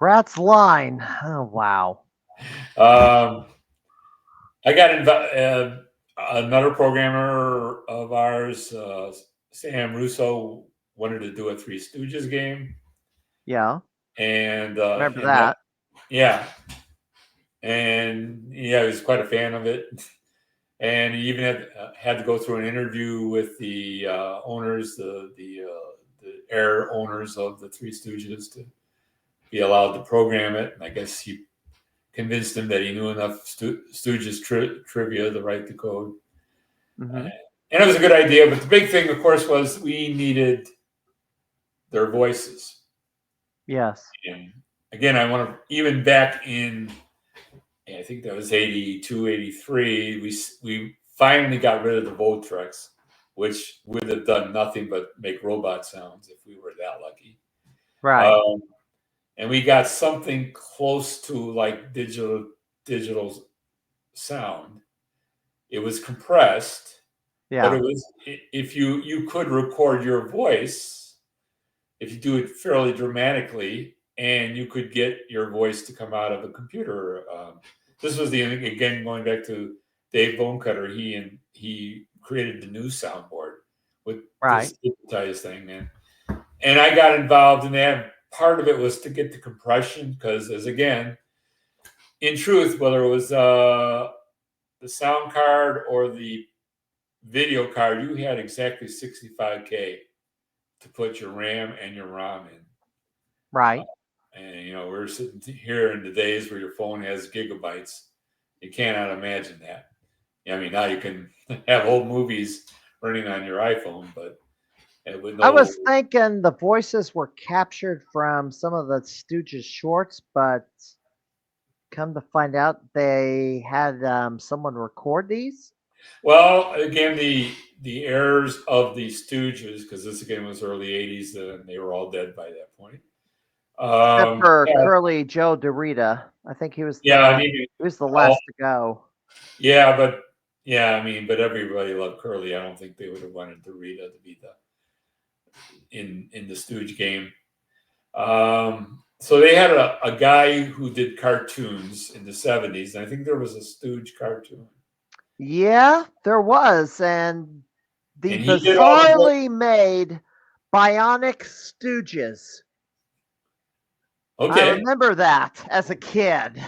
Rat's Line. Oh, wow. I got another programmer of ours, Sam Russo, wanted to do a Three Stooges game. Yeah. And remember that. Yeah. And yeah, he was quite a fan of it. And he even had to go through an interview with the owners, the air owners of the Three Stooges to be allowed to program it. And I guess he convinced him that he knew enough Stooges trivia to write the code. Mm-hmm. And it was a good idea. But the big thing, of course, was we needed their voices. Yes. And again, I want to, even back in, I think that was 82, 83, we finally got rid of the Voltrex, which would have done nothing but make robot sounds if we were that lucky. Right. And we got something close to like digital sound. It was compressed, but it was, if you could record your voice, if you do it fairly dramatically, and you could get your voice to come out of a computer. This was again, going back to Dave Bonecutter, he created the new soundboard with this digitized thing, man. And I got involved in that. Part of it was to get the compression, because as again, in truth, whether it was the sound card or the video card, you had exactly 65K to put your RAM and your ROM in. Right. And we're sitting here in the days where your phone has gigabytes. You cannot imagine that. I mean, now you can have old movies running on your iPhone, but with I no. was thinking the voices were captured from some of the Stooges shorts, but come to find out they had someone record these. Well, again, the heirs of the Stooges, because this again was early '80s, and they were all dead by that point. Except for Yeah, Curly Joe DeRita. I think he was yeah, I the mean, he was the all, last to go. yeah, but yeah, I mean, but everybody loved Curly. I don't think they would have wanted Dorita to be the in the Stooge game. So they had a guy who did cartoons in the '70s, and I think there was a Stooge cartoon, Yeah, there was, and the and he did all the voice. bizarrely made Bionic Stooges. I Okay, remember that as a kid.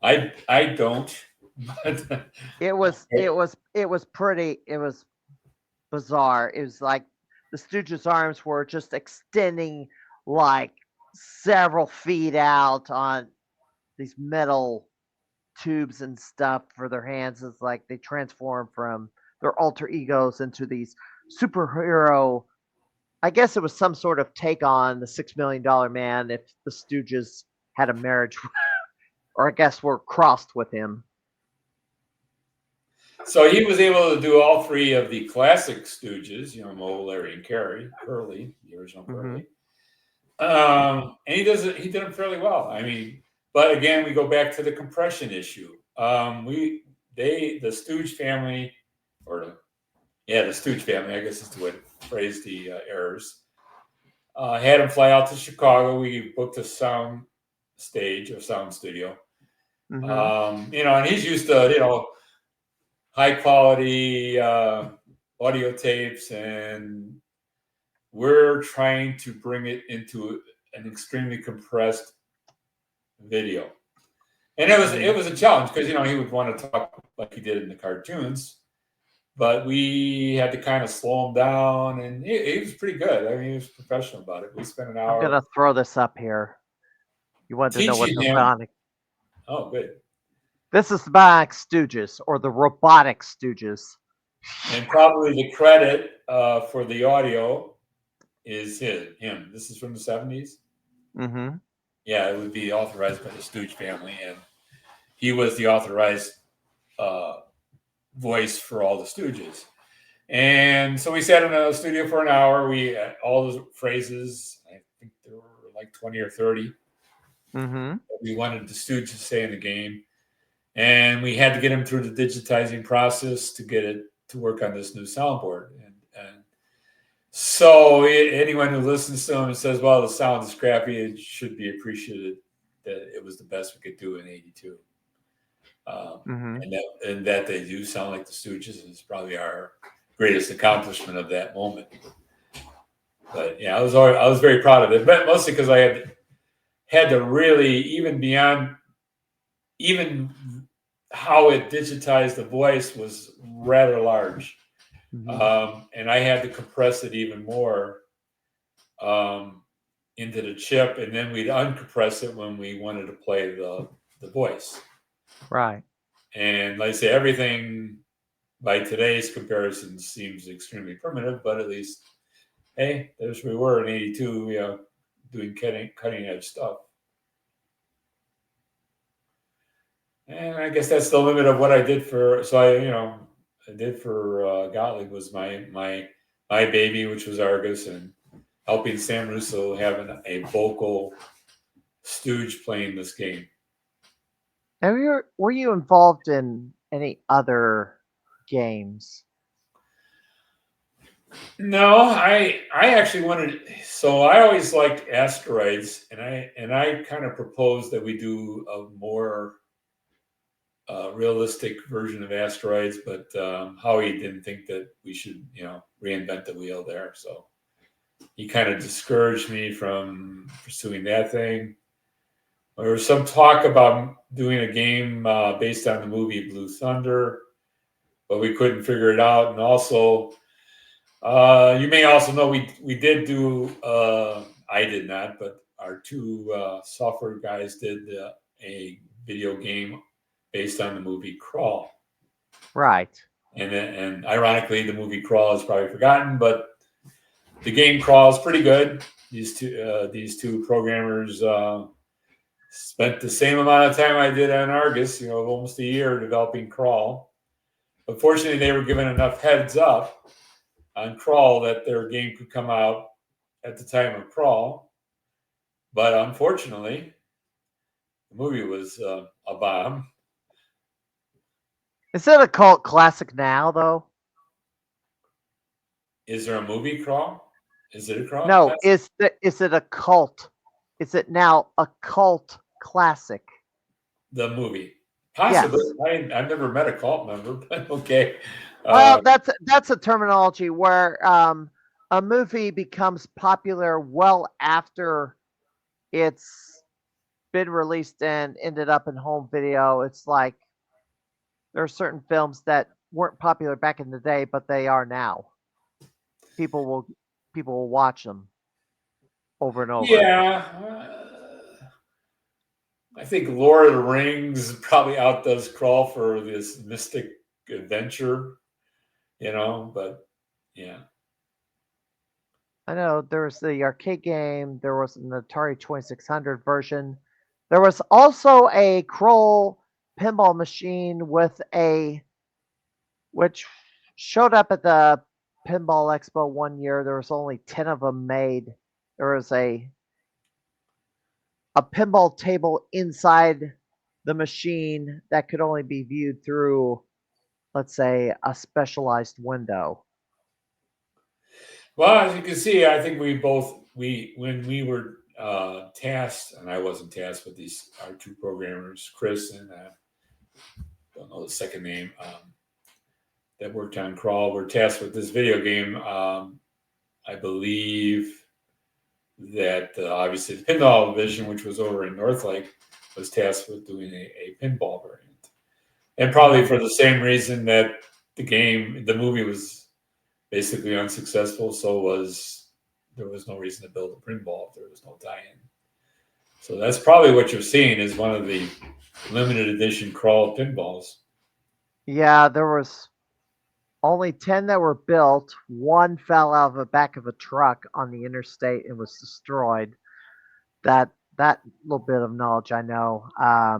I don't, but It was bizarre. It was like the Stooges' arms were just extending like several feet out on these metal tubes and stuff for their hands. It's like they transform from their alter egos into these superhero. I guess it was some sort of take on the $6 million man if the Stooges had a marriage, or I guess were crossed with him. so he was able to do all three of the classic Stooges, Moe, Larry, and Curly, the original Hmm. Curly. And he does it. He did them fairly well. I mean, but again, we go back to the compression issue. The Stooge family, or the Stooge family, I guess is the way to phrase the errors. Had him fly out to Chicago. We booked a sound stage or sound studio. Hmm. And he's used to high quality audio tapes, and we're trying to bring it into an extremely compressed video. And it Hmm. was a challenge because he would want to talk like he did in the cartoons, but we had to kind of slow him down, and he was pretty good. I mean, he was professional about it. We spent an I'm hour gonna throw this up here. You wanted to know what teaching the him. bionic. Oh, good. This is the Bionic Stooges, or the Robotic Stooges. And probably the credit for the audio is him. This is from the '70s. Hmm. Yeah, it would be authorized by the Stooge family, and he was the authorized uh, voice for all the Stooges. And so we sat in a studio for an hour. We all those phrases. I think there were like 20 or 30 Hmm. that we wanted the Stooges to say in the game, and we had to get him through the digitizing process to get it to work on this new soundboard. And so anyone who listens to him and says, "Well, the sound is crappy," it should be appreciated that it was the best we could do in '82. Hmm. And that they do sound like the Stooges is probably our greatest accomplishment of that moment. But yeah, I was very proud of it, but mostly because I had to really even beyond even how it digitized the voice was rather large, Hmm. and I had to compress it even more um, into the chip, and then we'd uncompress it when we wanted to play the voice. Right. And like I say, everything by today's comparison seems extremely primitive, but at least, hey, there's we were in '82, doing cutting edge stuff. And I guess that's the limit of what I did for. So I did for Gottlieb was my baby, which was Argus, and helping Sam Russo having a vocal stooge playing this game. And were you involved in any other games? No, I actually wanted. So I always liked asteroids, and I kind of proposed that we do a more realistic version of asteroids, but Howie didn't think that we should, reinvent the wheel there. So he kind of discouraged me from pursuing that thing. There was some talk about doing a game based on the movie Blue Thunder, but we couldn't figure it out. And also, you may also know we did do. I did not, but our two software guys did a video game based on the movie Crawl. Right. And ironically, the movie Crawl is probably forgotten, but the game Crawl is pretty good. These two programmers spent the same amount of time I did on Argus, almost a year developing Crawl. But fortunately, they were given enough heads up on Crawl that their game could come out at the time of Crawl. But unfortunately, the movie was a bomb. Is it a cult classic now, though? Is there a movie Crawl? Is it a Crawl No. classic? Is it a cult? Is it now a cult classic? The movie, possibly. Yes. I've never met a cult member, but okay. Well, that's a terminology where a movie becomes popular well after it's been released and ended up in home video. It's like there are certain films that weren't popular back in the day, but they are now. People will watch them over and over. Yeah, I think Lord of the Rings probably outdoes Crawl for this mystic adventure, but yeah. I know there was the arcade game, there was an Atari 2600 version. There was also a Kroll pinball machine which showed up at the Pinball Expo one year. There was only 10 of them made. There was a pinball table inside the machine that could only be viewed through, let's say, a specialized window. Well, as you can see, I think when we were tasked, and I wasn't tasked with these our two programmers, Chris and don't know the second name, that worked on Crawl, were tasked with this video game. I believe that obviously the pinball division, which was over in North Lake, was tasked with doing a pinball variant, and probably for the same reason that the movie was basically unsuccessful. There was no reason to build a pinball if there was no tie-in. So that's probably what you're seeing is one of the limited edition Crawl pinballs. Yeah, there was only 10 that were built. One fell out of the back of a truck on the interstate and was destroyed. That little bit of knowledge I know. I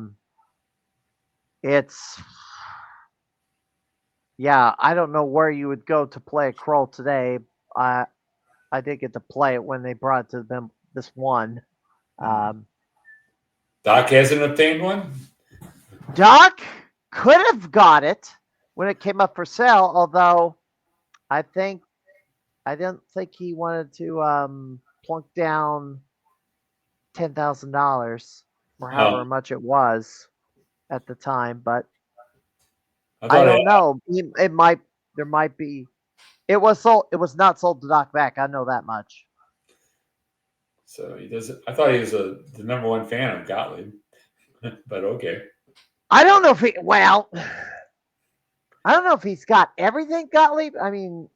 don't know where you would go to play a Kroll today. I did get to play it when they brought it to them this one. Doc hasn't obtained one? Doc could have got it when it came up for sale, although I didn't think he wanted to plunk down $10,000 or however much it was at the time, but I don't know. There might be. It was sold. It was not sold to Doc back. I know that much. So he does. I thought he was the number one fan of Gottlieb, but okay. I don't know if he. Well, I don't know if he's got everything Gottlieb. I mean,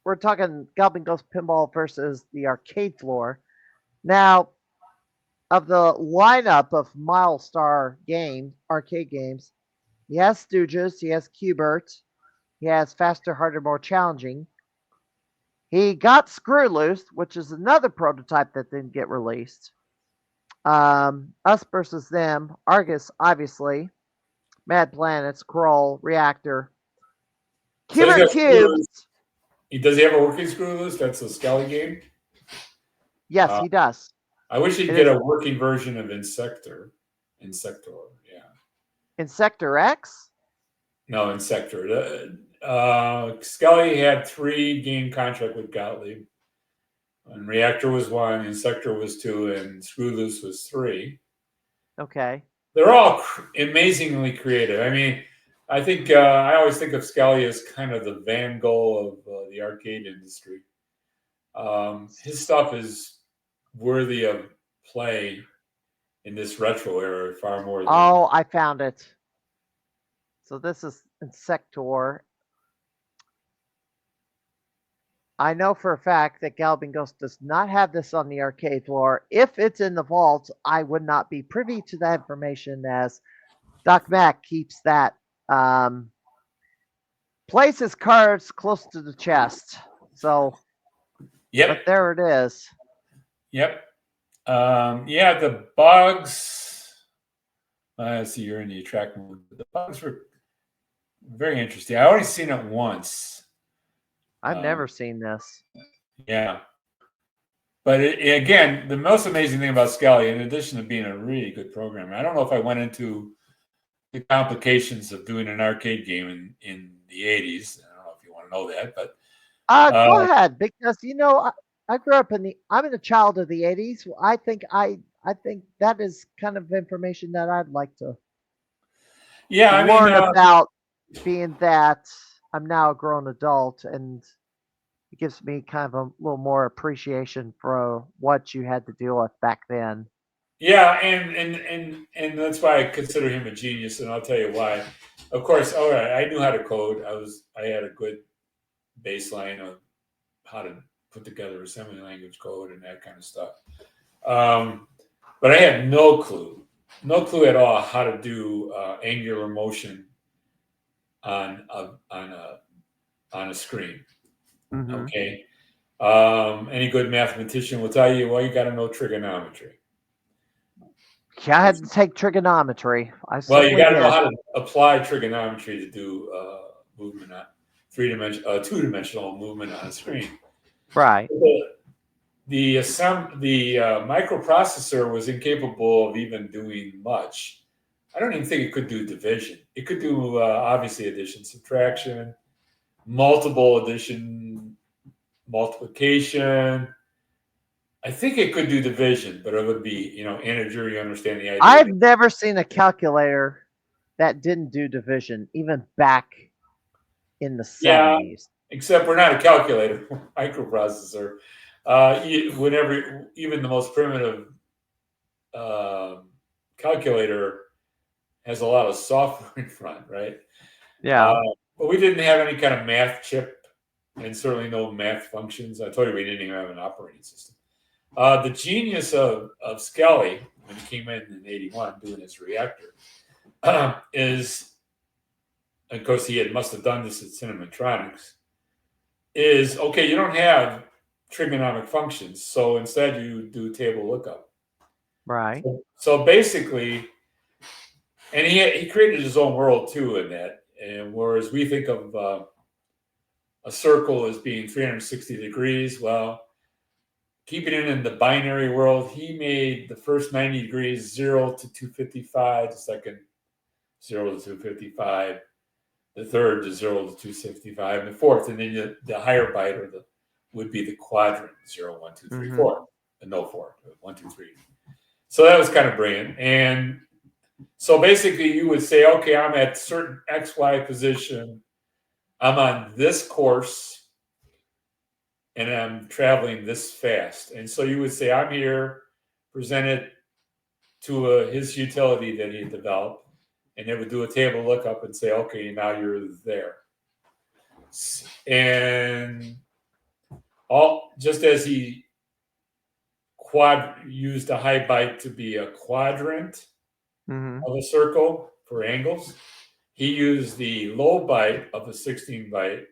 we're talking Galloping Ghost Pinball versus the arcade floor. Now, of the lineup of Mylstar arcade games, he has Stooges, he has Qbert, he has Faster, Harder, More Challenging. He got Screw Loose, which is another prototype that didn't get released. Us versus Them, Argus, obviously, Mad Planets, Kroll, Reactor, Qbert Cubes. Does he have a working Screw Loose? That's a Skelly game? Yes, he does. I wish he'd get a working version of Insector, yeah. Insector X? No, Insector. Skelly had 3 game contract with Gottlieb. And Reactor was 1, Insector was 2, and Screw Loose was 3. Okay. They're all amazingly creative. I mean, I think I always think of Skelly as kind of the Van Gogh of the arcade industry. His stuff is worthy of play in this retro era far more than... Oh, I found it. So this is Insector. I know for a fact that Galloping Ghost does not have this on the arcade floor. If it's in the vault, I would not be privy to that information as Doc Mac keeps that. Um, Place his cards close to the chest. So, Yep. but there it is. Yep. Yeah, the bugs. I see you're in the attract mode. The bugs were very interesting. I only seen it once. I've never seen this. Yeah. But again, the most amazing thing about Skelly, in addition to being a really good programmer, I don't know if I went into the complications of doing an arcade game in the 80s. I don't know if you want to know that, but Go ahead, because I grew up I'm a child of the '80s. I think that is kind of information that I'd like to yeah, I mean, learn about, being that I'm now a grown adult, and it gives me kind of a little more appreciation for what you had to deal with back then. yeah, and that's why I consider him a genius, and I'll tell you why. Of course, all right, I knew how to code. I had a good baseline of how to put together assembly language code and that kind of stuff. But I had no clue at all how to do angular motion on a screen. Mm-hmm. Okay. Any good mathematician will tell you, well, you got to know trigonometry. Yeah, I had to take trigonometry. I Well, you certainly got to know did. how to apply trigonometry to do movement on two-dimensional movement on a screen. Right. The microprocessor was incapable of even doing much. I don't even think it could do division. It could do obviously addition, subtraction, multiple addition, multiplication. I think it could do division, but it would be, integer. You understand the idea? I've never seen a calculator that didn't do division, even back in the Yeah, 70s. except we're not a calculator, microprocessor. Whenever even the most primitive calculator has a lot of software in front, right? Yeah. But we didn't have any kind of math chip, and certainly no math functions. I told you we didn't even have an operating system. The genius of Skelly, when he came in '81 doing his reactor, is, of course, must have done this at Cinematronics, is, okay, you don't have trigonomic functions, so instead you do table lookup. Right. So basically, and he created his own world too in that. And whereas we think of a circle as being 360 degrees, well, keeping it in the binary world, he made the first 90 degrees 0 to 255, the second 0 to 255, the third to 0 to 265, and the fourth, and then the higher byte would be the quadrant 0, 1, 2, 3, 4, and no 4, 1, 2, 3. So that was kind of brilliant. And so basically, you would say, okay, I'm at certain XY position. I'm on this course, and I'm traveling this fast. And so you would say, I'm here, present it to his utility that he developed, and it would do a table lookup and say, okay, now you're there. And just as he used a high byte to be a quadrant of a circle for angles, he used the low byte of the 16 byte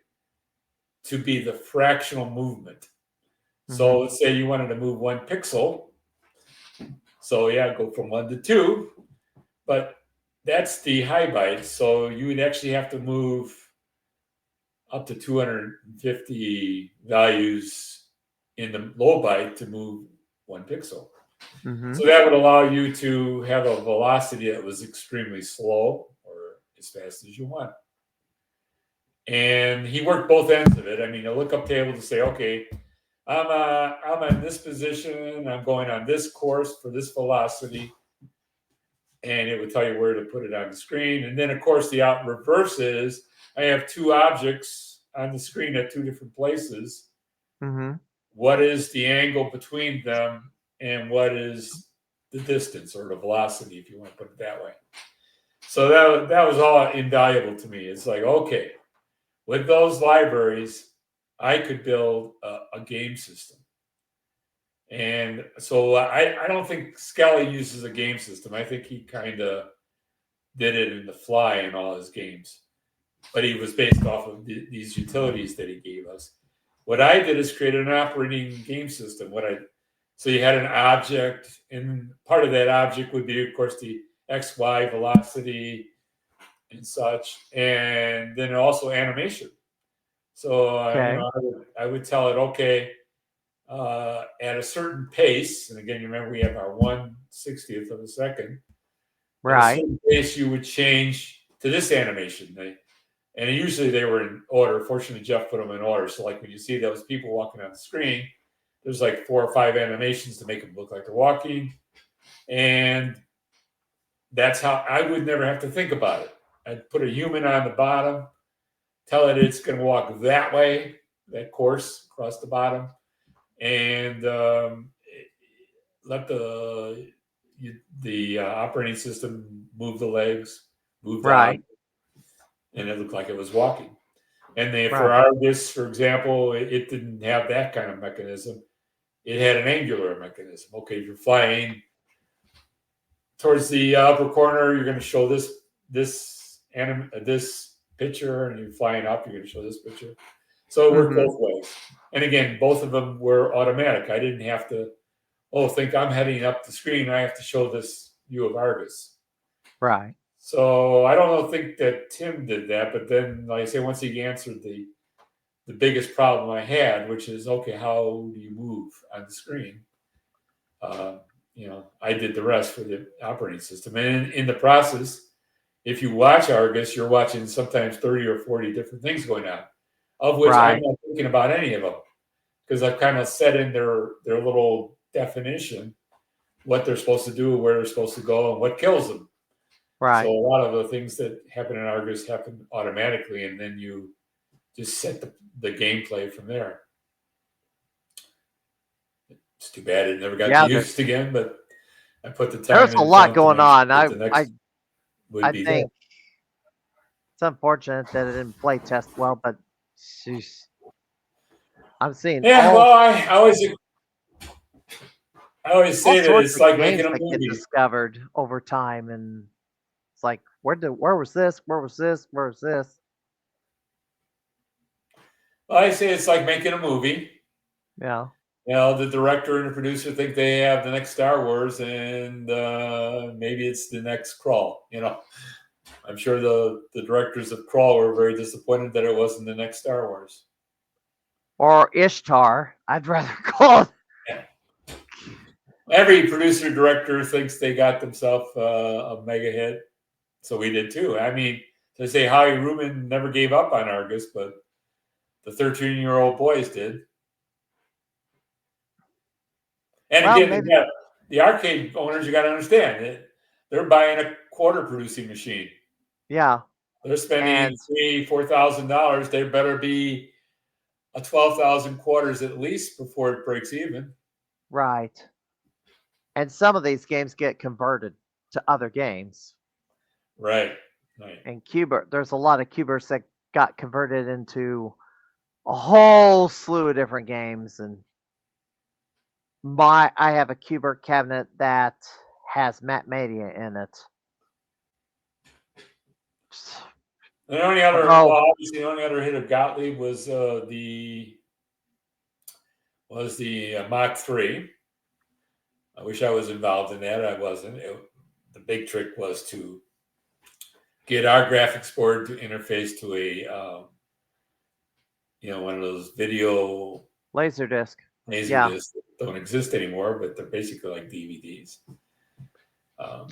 to be the fractional movement. So let's say you wanted to move 1 pixel. So yeah, go from 1 to 2, but that's the high byte. So you would actually have to move up to 250 values in the low byte to move 1 pixel. So that would allow you to have a velocity that was extremely slow or as fast as you want. And he worked both ends of it. I mean, a lookup table to say, okay, I'm in this position, I'm going on this course for this velocity, and it would tell you where to put it on the screen. And then, of course, the reverse is I have 2 objects on the screen at 2 different places. What is the angle between them, and what is the distance or the velocity, if you want to put it that way? So that was all invaluable to me. It's like, okay, with those libraries, I could build a game system. And so I don't think Skelly uses a game system. I think he kind of did it in the fly in all his games. But he was based off of these utilities that he gave us. What I did is create an operating game system. So you had an object, and part of that object would be, of course, the XY velocity and such, and then also animation. So Okay. I would tell it, okay, at a certain pace, and again, you remember we have our 1/60th of a second. At a Right. certain pace, you would change to this animation. And usually they were in order. Fortunately, Jeff put them in order. So, like when you see those people walking on the screen, there's like 4 or 5 animations to make them look like they're walking. And that's how I would never have to think about it. I'd put a human on the bottom, tell it it's going to walk that way, that course across the bottom, and let the operating system move the legs, move the Right. object, and it looked like it was walking. And for Right. Argus, for example, it didn't have that kind of mechanism. It had an angular mechanism. Okay, if you're flying towards the upper corner, you're going to show this picture, and you're flying up, you're going to show this picture. So it worked Mm-hmm. both ways. And again, both of them were automatic. I didn't have to, think I'm heading up the screen. I have to show this view of Argus. Right. So I don't think that Tim did that, but then, like I say, once he answered the biggest problem I had, which is, okay, how do you move on the screen? I did the rest for the operating system. And in the process, if you watch Argus, you're watching sometimes 30 or 40 different things going on, of which I'm Right. not thinking about any of them because I've kind of set in their little definition what they're supposed to do, where they're supposed to go, and what kills them. So Right. a lot of the things that happen in Argus happen automatically, and then you just set the gameplay from there. It's too bad it never got Yeah. to used again, but I put the time There's a in lot front to going make sure on. that I. the I. next would I be there. think it's unfortunate that it didn't play test well, but sheesh, I'm seeing Yeah, well, I always all say that sorts it's of like making games a that get movie. discovered over time, and it's like, where was this? Where was this? Where was this? Well, I say it's like making a movie. Yeah. The director and the producer think they have the next Star Wars, and maybe it's the next Crawl. I'm sure the directors of Crawl were very disappointed that it wasn't the next Star Wars. Or Ishtar. I'd rather call it. Yeah. Every producer director thinks they got themselves a mega hit, so we did too. I mean, they say Howie Rubin never gave up on Argus, but the 13-year-old boys did. And Well, again, maybe. the arcade owners, you got to understand it. They're buying a quarter producing machine. Yeah. They're spending And $3,000-$4,000. There better be a 12,000 quarters at least before it breaks even. right. And some of these games get converted to other games. Right. Right. And there's a lot of cubers that got converted into a whole slew of different games. And I have a Cubert cabinet that has Matt Mania in it. The only obviously, the only other hit of Gottlieb was the Mach 3. I wish I was involved in that. I wasn't. The big trick was to get our graphics board to interface to a one of those video Laserdisc. laser Yeah. discs that don't exist anymore, but they're basically like DVDs.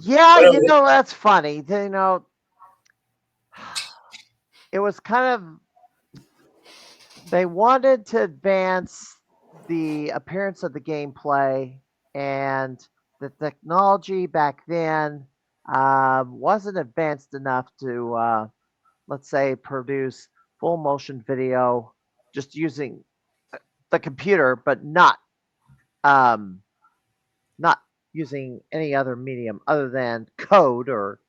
Yeah, that's funny. It was kind of, they wanted to advance the appearance of the gameplay, and the technology back then wasn't advanced enough to, let's say, produce full motion video just using the computer, but um, not using any other medium other than code or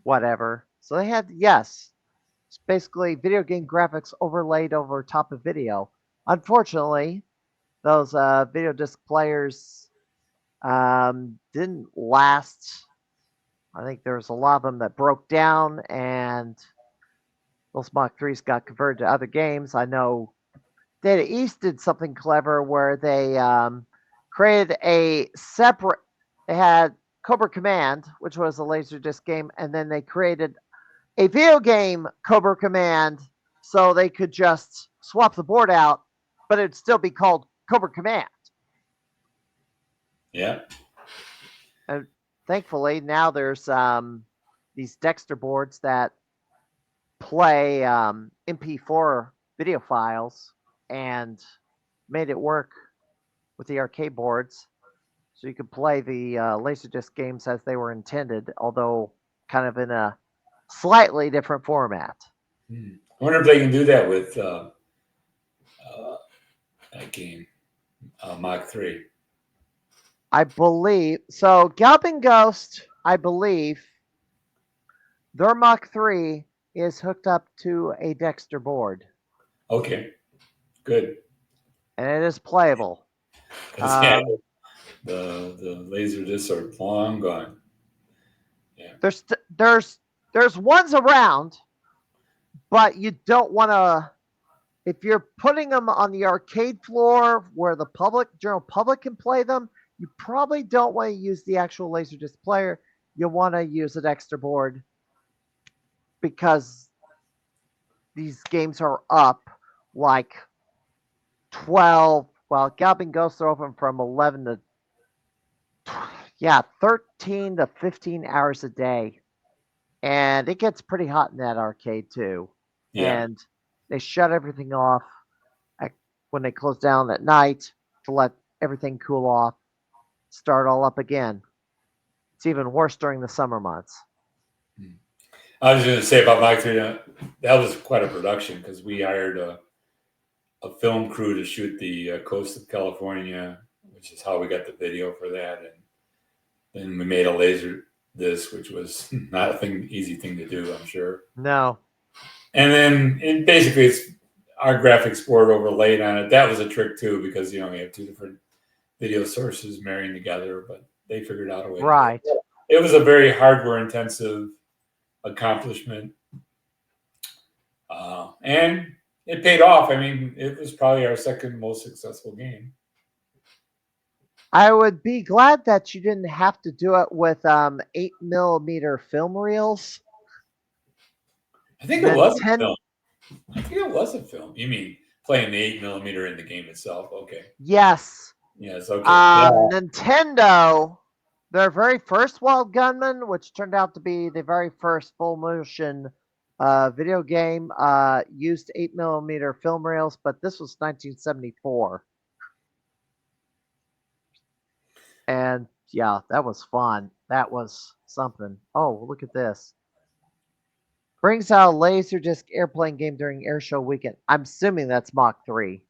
whatever. So they had, yes, It's basically video game graphics overlaid over top of video. Unfortunately, those video disc players didn't last. I think there's a lot of them that broke down, and those Mach 3s got converted to other games. I know Data East did something clever where they created a separate. They had Cobra Command, which was a Laserdisc game, and then they created a video game Cobra Command, so they could just swap the board out, but it'd still be called Cobra Command. Yeah. And thankfully, now there's these Dexter boards that play MP4 video files and made it work with the arcade boards. So you could play the Laserdisc games as they were intended, although kind of in a slightly different format. I wonder if they can do that with that game, Mach 3. I believe so. Galloping Ghost, I believe, their Mach 3 is hooked up to a Dexter board, Okay, good. and it is playable. 'Cause, yeah, the laser discs are long gone. Yeah. There's ones around, but you don't want to. If you're putting them on the arcade floor where the general public can play them, you probably don't want to use the actual Laserdisc player. You want to use a Dexter board because these games are up like 12. Well, Galloping Ghosts are open from 11 to 13 to 15 hours a day, and it gets pretty hot in that arcade too. Yeah. And they shut everything off when they close down at night to let everything cool off, start all up again. It's even worse during the summer months. I was going to say about Mach 3, that was quite a production because we hired a film crew to shoot the coast of California, which is how we got the video for that. And then we made a laser disc, which was not easy thing to do, I'm sure. No. And then basically it's our graphics board overlaid on it. That was a trick too, because we have two different video sources marrying together, but they figured out a way. Right. It was a very hardware intensive accomplishment. And it paid off. I mean, it was probably our second most successful game. I would be glad that you didn't have to do it with 8mm film reels. I think it was a film. I think it was a film. You mean playing the 8mm in the game itself? Okay. Yes. Yes. Okay. Yeah. Nintendo, their very first Wild Gunman, which turned out to be the very first full motion video game, used 8mm film reels, but this was 1974. And yeah, that was fun. That was something. Oh, look at this. Brings out a Laserdisc airplane game during airshow weekend. I'm assuming that's Mach 3.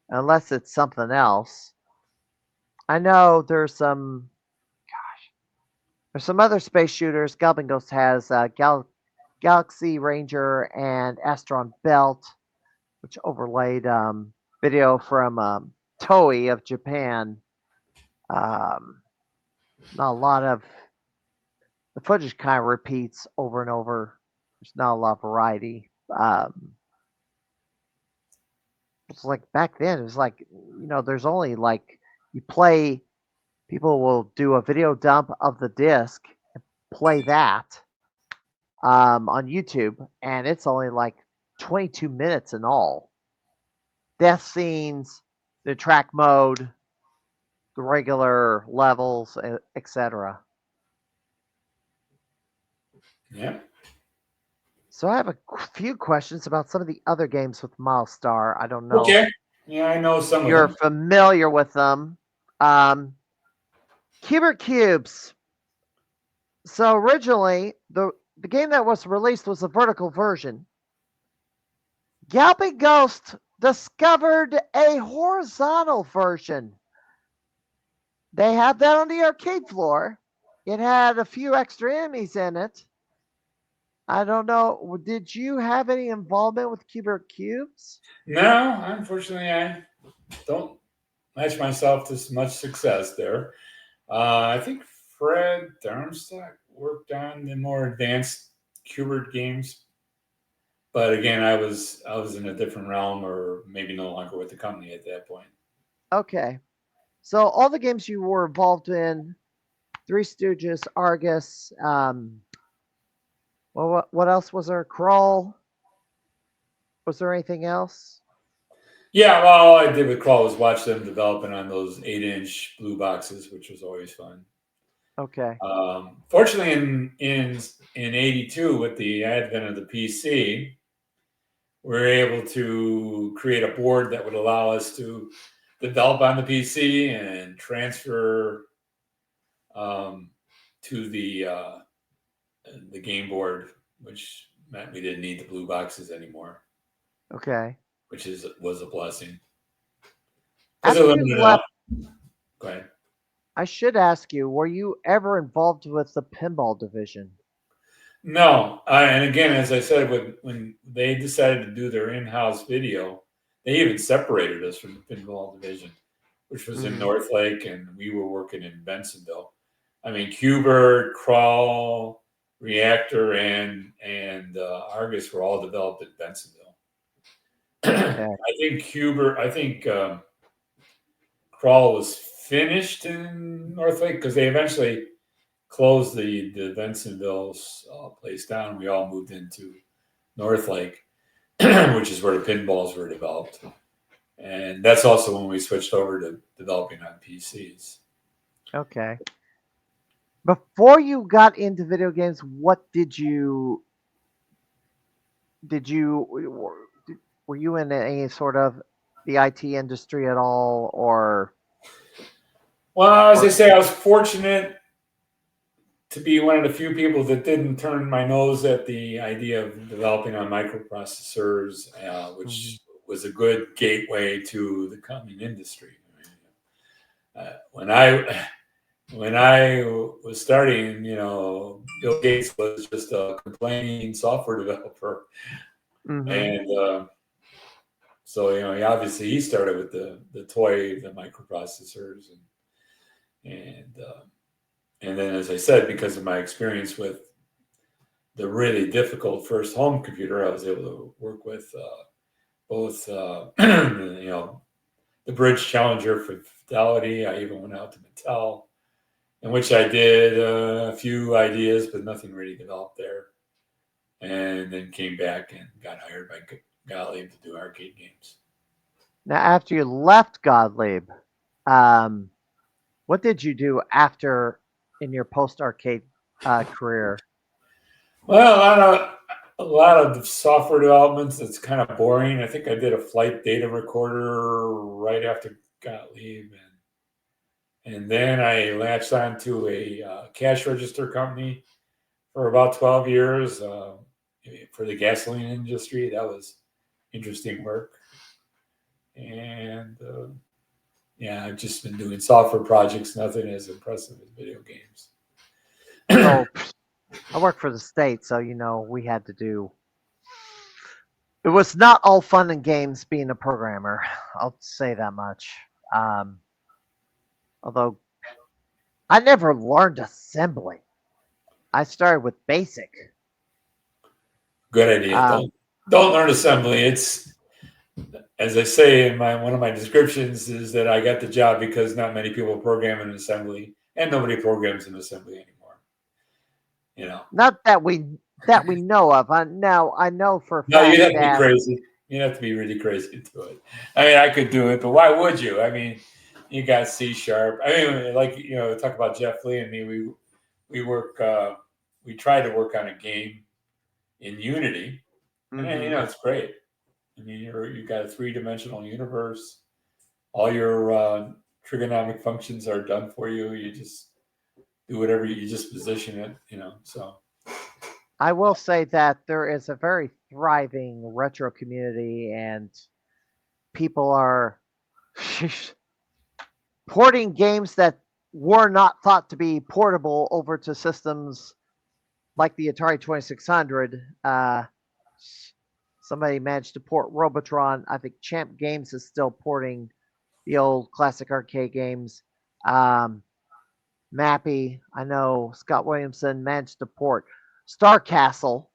Unless it's something else. I know there's some other space shooters. Galloping Ghost has Galaxy Ranger and Astron Belt, which overlaid video from Toei of Japan. Not a lot of the footage kind of repeats over and over. There's not a lot of variety. It's like back then, it was like, there's only like people will do a video dump of the disc and play that on YouTube, and it's only like 22 minutes in all. Death scenes, the track mode, the regular levels, etc. Yeah. So I have a few questions about some of the other games with Mylstar. I don't know. Okay. Yeah, I know some of them. You're familiar with them. Cuber Cubes. So originally, the game that was released was a vertical version. Galloping Ghost discovered a horizontal version. They had that on the arcade floor. It had a few extra enemies in it. I don't know. Did you have any involvement with Cuber Cubes? No, unfortunately, I don't match myself to much success there. I think Fred Darmstadt worked on the more advanced Qbert games, but again, I was in a different realm, or maybe no longer with the company at that point. Okay. So all the games you were involved in, Three Stooges, Argus, well, what else was there? Crawl. Was there anything else? Yeah, well, all I did with Crawl was watch them developing on those 8-inch blue boxes, which was always fun. Okay. Fortunately, in '82, with the advent of the PC, we were able to create a board that would allow us to develop on the PC and transfer um, to the game board, which meant we didn't need the blue boxes anymore, Okay. which is was a blessing because it After you limited it out. left, Go ahead. I should ask you, were you ever involved with the pinball division? No, and again, as I said, when they decided to do their in-house video, they even separated us from the pinball division, which was in Hmm. North Lake, and we were working in Bensonville. I mean, Qbert, Crawl, Reactor, and Argus were all developed in Bensonville. Okay. I think Crawl was finished in North Lake because they eventually closed the Bensonville's place down. We all moved into North Lake, which is where the pinballs were developed. And that's also when we switched over to developing on PCs. Okay. Before you got into video games, what did you were you in any sort of the IT industry at all, Well, as I or say, I was fortunate to be one of the few people that didn't turn my nose at the idea of developing on microprocessors, Mhm. which was a good gateway to the coming industry. When I was starting, Bill Gates was just a complaining software developer, Mhm. and so he obviously he started with the toy, the microprocessors, and then, as I said, because of my experience with the really difficult first home computer, I was able to work with both, the Bridge Challenger for Fidelity. I even went out to Mattel, in which I did a few ideas, but nothing really developed there. And then came back and got hired by Gottlieb to do arcade games. Now, after you left Gottlieb, um, what did you do after in your post arcade career? Well, a lot of the software developments that's kind of boring. I think I did a flight data recorder right after Gottlieb, and then I latched on to a cash register company for about 12 years for the gasoline industry. That was interesting work. And yeah, I've just been doing software projects, nothing as impressive as video games. So I work for the state, so we had to do. It was not all fun and games being a programmer. I'll say that much. Um, although I never learned assembly. I started with basic. Good idea. Um, Don't learn assembly. It's, as I say in my one of my descriptions, is that I got the job because not many people program in assembly, and nobody programs in assembly anymore. You know, not that we know of. I know for a no, you'd fact have to be that. crazy. You'd have to be really crazy to do it. I mean, I could do it, but why would you? I mean, you got C sharp. I mean, like talk about Jeff Lee and me. We work. We try to work on a game in Unity, and then, Hmm. it's great. I mean, you got a 3-dimensional universe. All your trigonomic functions are done for you. You just do whatever you just position it. So I will say that there is a very thriving retro community, and people are porting games that were not thought to be portable over to systems like the Atari 2600, somebody managed to port Robotron. I think Champ Games is still porting the old classic arcade games. Mappy, I know Scott Williamson managed to port Star Castle,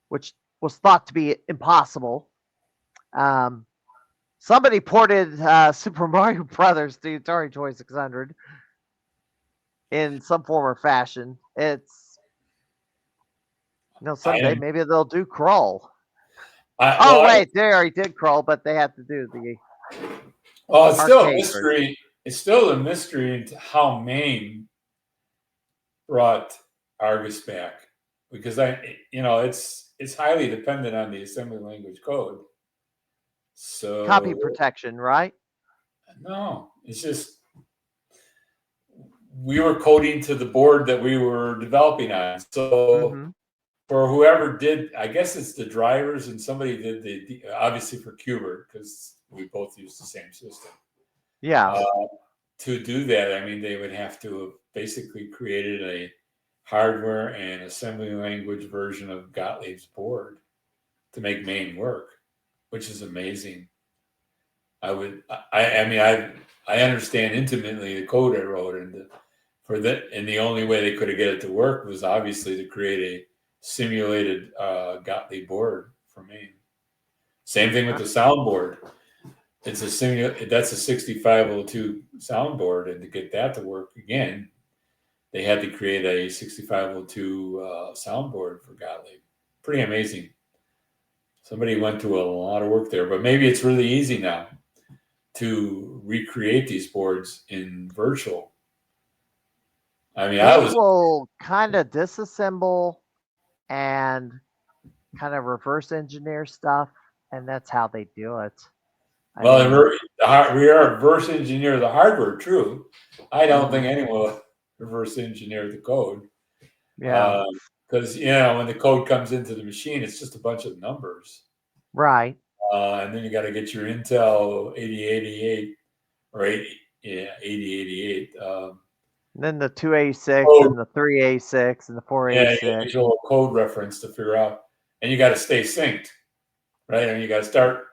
which was thought to be impossible. Somebody ported Super Mario Brothers to Atari 2600 in some form or fashion. It's someday maybe they'll do Crawl. Wait, they already did Crawl, but they have to do the. Well, it's still a mystery. Version. It's still a mystery into how Maine brought Argus back, because it's highly dependent on the assembly language code. So copy protection, right? No, it's just we were coding to the board that we were developing on. So for whoever did, I guess it's the drivers, and somebody did the obviously for Qbert, because we both use the same system. Yeah. To do that, I mean, they would have to have basically created a hardware and assembly language version of Gottlieb's board to make Maine work, which is amazing. I understand intimately the code I wrote, and the only way they could have get it to work was obviously to create a simulated Gottlieb board for Maine. Same thing with the soundboard. It's that's a 6502 soundboard, and to get that to work again, they had to create a 6502 soundboard for Gottlieb. Pretty amazing. Somebody went to a lot of work there, but maybe it's really easy now to recreate these boards in virtual. I mean, I will kind of disassemble and kind of reverse engineer stuff, and that's how they do it. We are reverse engineer the hardware, true. I don't think anyone will reverse engineer the code. Yeah. Because, when the code comes into the machine, it's just a bunch of numbers. Right. And then you got to get your Intel 8088 or 8088. And then the 286 and the 386 and the 486. Yeah, you get a code reference to figure out. And you got to stay synced, right? And you got to start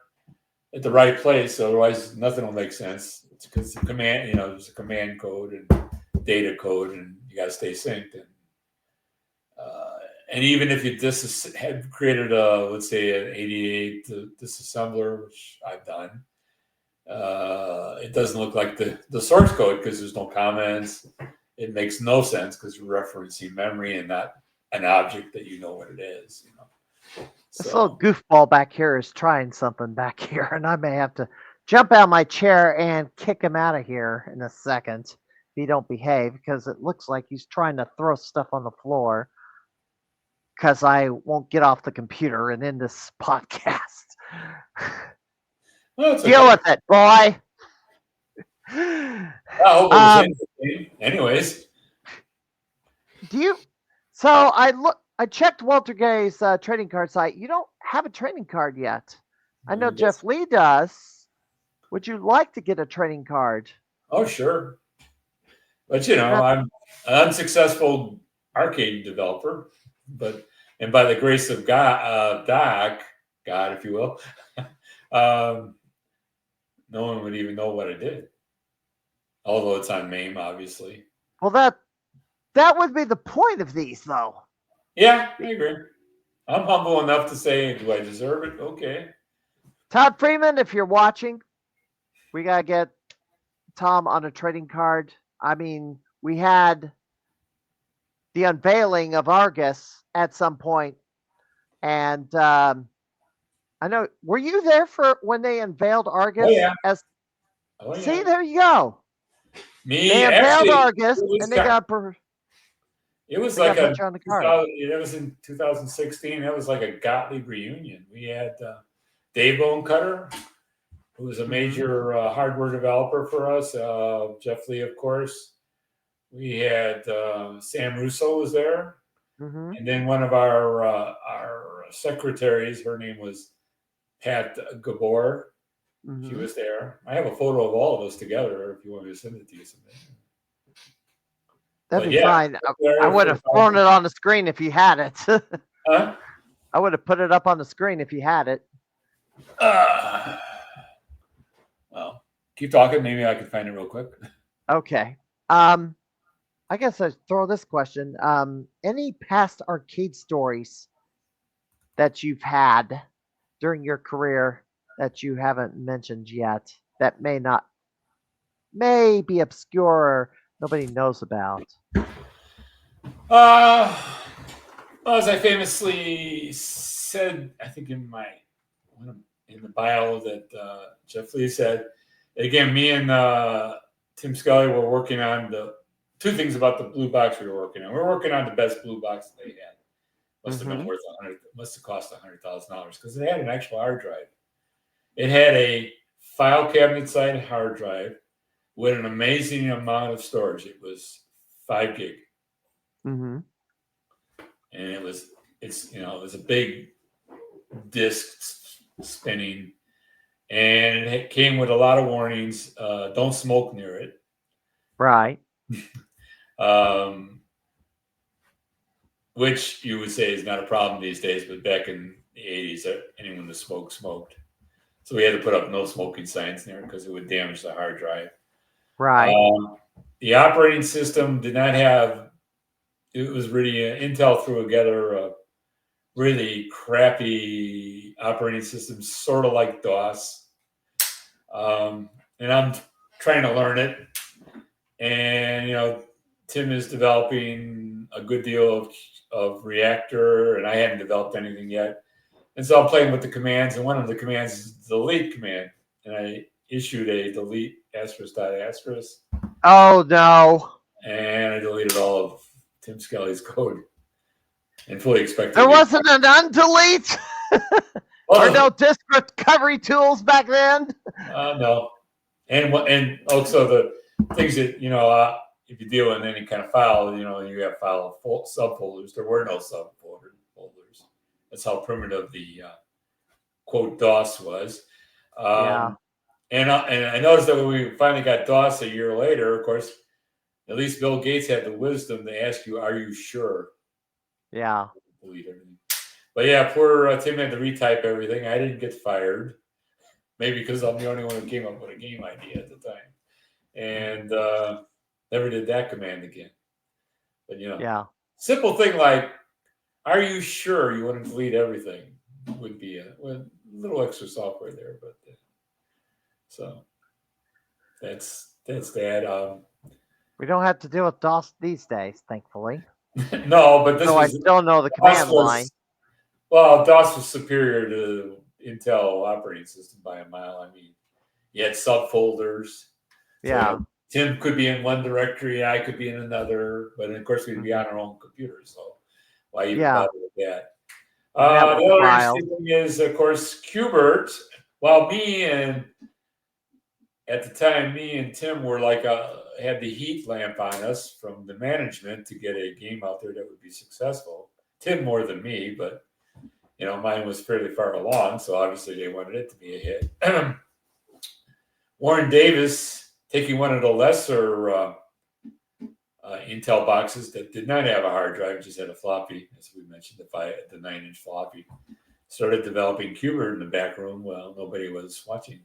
at the right place, otherwise nothing will make sense. It's because the command, there's a command code and data code, and you got to stay synced. And even if you had created let's say an 88 disassembler, which I've done, it doesn't look like the source code because there's no comments. It makes no sense because you're referencing memory and not an object that you know what it is. This little goofball back here is trying something back here, and I may have to jump out of my chair and kick him out of here in a second if he don't behave, because it looks like he's trying to throw stuff on the floor because I won't get off the computer and end this podcast. Deal with it, boy. I hope it was interesting. Anyways. So I checked Walter Gay's trading card site. You don't have a trading card yet. I know Jeff Lee does. Would you like to get a trading card? Oh, sure. But, I'm an unsuccessful arcade developer. And by the grace of God, if you will, no one would even know what I did. Although it's on MAME, obviously. Well, that would be the point of these, though. Yeah, I agree. I'm humble enough to say, do I deserve it? Okay. Todd Freeman, if you're watching, we got to get Tom on a trading card. I mean, we had the unveiling of Argus at some point, and I know, were you there for when they unveiled Argus? Oh, yeah. See, there you go. They unveiled Argus, and they got... It was like it was in 2016. That was like a Gottlieb reunion. We had Dave Bonecutter, who was a major hardware developer for us. Jeff Lee, of course. We had Sam Russo was there, and then one of our secretaries. Her name was Pat Gabor. She was there. I have a photo of all of us together. If you want me to send it to you someday. That'd But be yeah, fine. I there would for have thrown it on the screen if you had it. huh? I would have put it up on the screen if you had it. Uh, well, keep talking. Maybe I can find it real quick. Okay. I guess I'd throw this question. Any past arcade stories that you've had during your career that you haven't mentioned yet that may be obscure or nobody knows about? Uh, well, as I famously said, I think in the bio that Jeff Lee said, again, me and Tim Scully were working on the two things about the blue box we were working on. We were working on the best blue box they had. Must have been worth must have cost $100,000 because it had an actual hard drive. It had a file cabinet side hard drive with an amazing amount of storage. It was 5 gig. Mm-hmm. And it was a big disc spinning, and it came with a lot of warnings. Don't smoke near it. Right. Which you would say is not a problem these days, but back in the 80s, anyone that smoked. So we had to put up no smoking signs near it because it would damage the hard drive. Right. The operating system did not have. It was really Intel threw together a really crappy operating system, sort of like DOS. And I'm trying to learn it. And Tim is developing a good deal of Reactor, and I hadn't developed anything yet. And so I'm playing with the commands, and one of the commands is the delete command. And I issued a delete ****, Oh no. and I deleted all of Tim Skelly's code and fully expected There wasn't an undelete or no disk recovery tools back then. No. And also the things that, if you deal with any kind of file, you have file subfolders. There were no subfolders. That's how primitive the quote DOS was. Yeah. And I noticed that when we finally got DOS a year later, of course, at least Bill Gates had the wisdom to ask you, "Are you sure?" Yeah. Delete everything. But yeah, poor Tim had to retype everything. I didn't get fired. Maybe because I'm the only one who came up with a game idea at the time. And never did that command again. But, Yeah. simple thing like, are you sure you want to delete everything? Would be a little extra software there. But so that's that. We don't have to deal with DOS these days, thankfully. No, but I still know the command line. Well, DOS was superior to Intel operating system by a mile. I mean, you had subfolders. Yeah. So, Tim could be in one directory, I could be in another, but of course we'd be on our own computer. So why even bother with that? The other interesting thing is, of course, Qbert. Well, at the time, me and Tim were had the heat lamp on us from the management to get a game out there that would be successful. Tim more than me, but mine was fairly far along, so obviously they wanted it to be a hit. Warren Davis taking one of the lesser Intel boxes that did not have a hard drive, just had a floppy, as we mentioned, the 9-inch floppy, started developing Qbert in the back room while nobody was watching.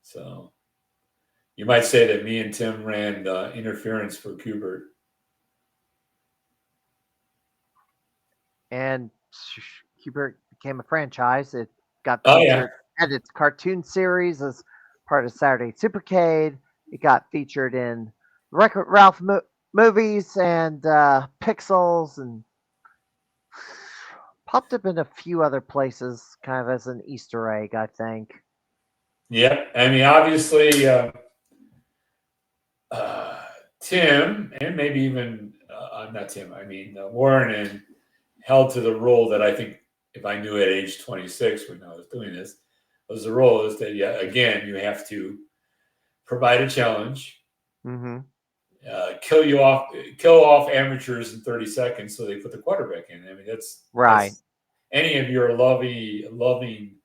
So you might say that me and Tim ran interference for Qbert. And Qbert became a franchise. It got featured at its cartoon series as part of Saturday Supercade. It got featured in Wreck-It Ralph movies and Pixels, and popped up in a few other places kind of as an Easter egg, I think. Yep. I mean, obviously, Tim, and maybe even, not Tim, I mean, Warren held to the rule that I think, if I knew at age 26 when I was doing this, was the rule is that, again, you have to provide a challenge, kill off amateurs in 30 seconds so they put the quarterback in. I mean, that's any of your loving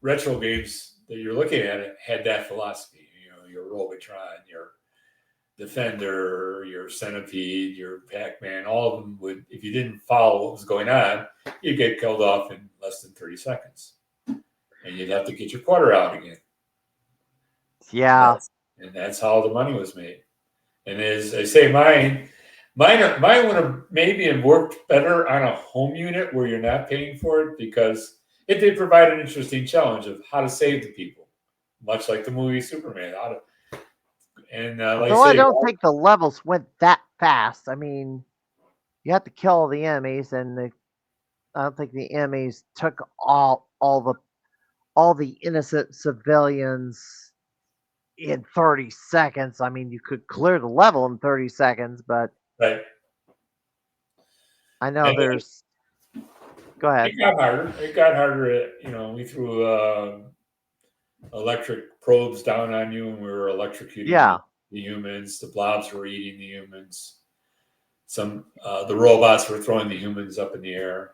retro games that you're looking at had that philosophy. Your Robotron, your Defender, your Centipede, your Pac-Man, all of them would, if you didn't follow what was going on, you'd get killed off in less than 30 seconds. And you'd have to get your quarter out again. Yeah. And that's how the money was made. And as I say, mine would have maybe worked better on a home unit where you're not paying for it, because it did provide an interesting challenge of how to save the people, much like the movie Superman. Like Although I don't think the levels went that fast. I mean, you have to kill all the enemies, and I don't think the enemies took all the innocent civilians in 30 seconds. I mean, you could clear the level in 30 seconds, but right. I know there's. Go ahead. It got harder. It got harder. We threw electric probes down on you, and we were electrocuting the humans. The blobs were eating the humans. The robots were throwing the humans up in the air.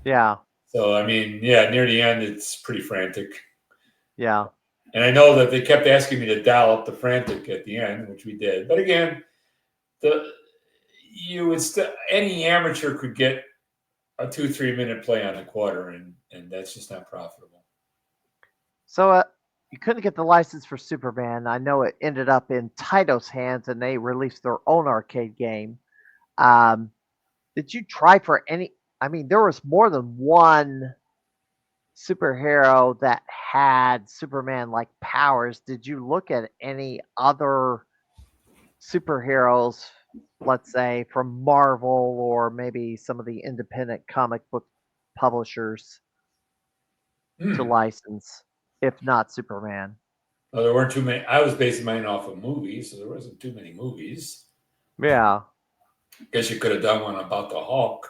Yeah. So I mean, near the end, it's pretty frantic. Yeah. And I know that they kept asking me to dial up the frantic at the end, which we did. But again, any amateur could get a 2-3 minute play on a quarter, and that's just not profitable. So you couldn't get the license for Superman. I know it ended up in Taito's hands, and they released their own arcade game. Did you try for any? I mean, there was more than one superhero that had Superman-like powers. Did you look at any other superheroes, let's say from Marvel or maybe some of the independent comic book publishers to license, if not Superman? Well, there weren't too many. I was basing mine off of movies, so there wasn't too many movies. Yeah. Guess you could have done one about the Hulk.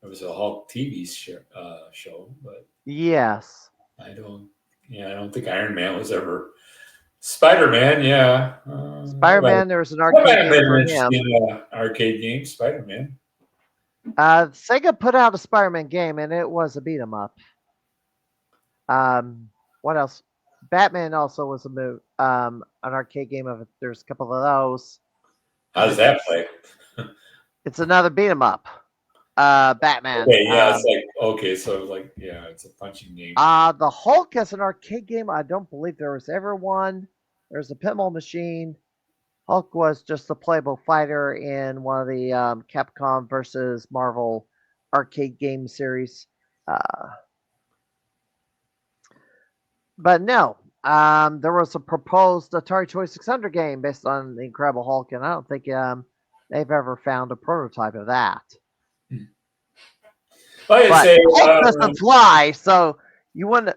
There was a Hulk TV show, but yes, I don't think Iron Man was ever. Spider-Man, yeah. Spider-Man. There was an arcade game for him. Arcade game, Spider-Man. Sega put out a Spider-Man game, and it was a beat 'em up. What else? Batman also was an arcade game of it. There's a couple of those. How does that play? It's another beat 'em up. Batman. Okay, yeah, it's a punching game. The Hulk as an arcade game, I don't believe there was ever one. There's a pinball machine. Hulk was just a playable fighter in one of the Capcom versus Marvel arcade game series. But no, there was a proposed Atari 2600 game based on the Incredible Hulk, and I don't think they've ever found a prototype of that. But Hulk doesn't fly, so you wouldn't.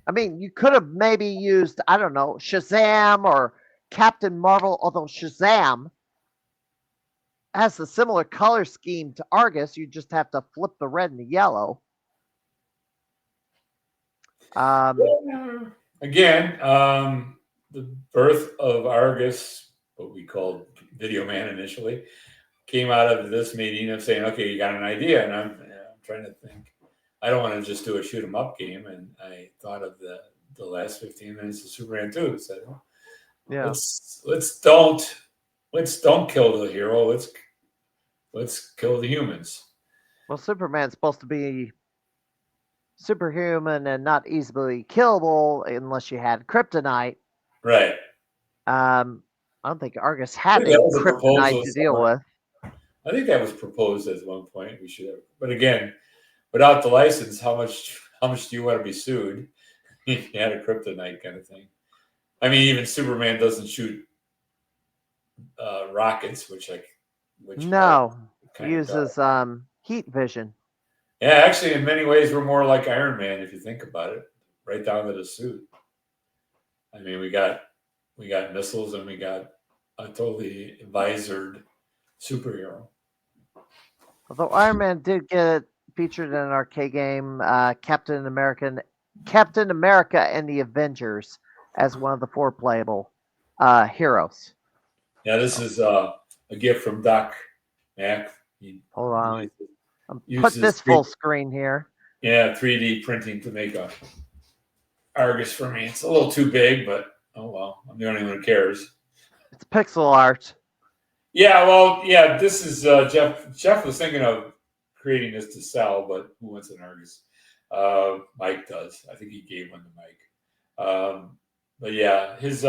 I mean, you could have maybe used, I don't know, Shazam or Captain Marvel, although Shazam has a similar color scheme to Argus. You just have to flip the red and the yellow. Again, the birth of Argus, what we called Video Man initially, came out of this meeting of saying, okay, you got an idea, and I'm trying to think. I don't want to just do a shoot 'em up game, and I thought of the last 15 minutes of Superman 2. Said, let's don't kill the hero. Let's kill the humans. Well, Superman's supposed to be superhuman and not easily killable unless you had kryptonite. Right. I don't think Argus had any kryptonite to deal with. I think that was proposed at one point. We should have, but again, without the license, how much do you want to be sued if you had a kryptonite kind of thing? I mean, even Superman doesn't shoot rockets, which no, he uses heat vision. Yeah, actually, in many ways, we're more like Iron Man if you think about it, right down to the suit. I mean, we got missiles, and we got a totally visored superhero. Although Iron Man did get featured in an arcade game, Captain America and the Avengers, as one of the 4 playable heroes. Yeah, this is a gift from Doc Mac. Hold on. Put this full screen here. Yeah, 3D printing to make a Argus for me. It's a little too big, but oh well. I'm the only one who cares. It's pixel art. Yeah, well, yeah, this is Jeff. Jeff was thinking of creating this to sell, but who wants an Argus? Mike does. I think he gave one to Mike. But yeah, his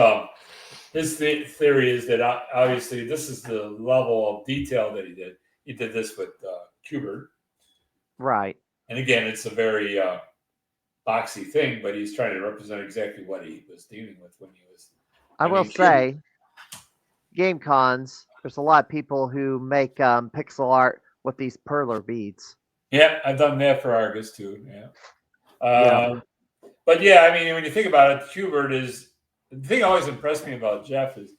theory is that obviously this is the level of detail that he did. He did this with Kubert, Right. and again, it's a very boxy thing, but he's trying to represent exactly what he was dealing with when he was. I I will mean, Kubert. say, game cons, there's a lot of people who make pixel art with these perler beads. Yeah, I've done that for Argus too. Yeah. Yep. But yeah, I mean, when you think about it, Hubert is the thing. Always impressed me about Jeff is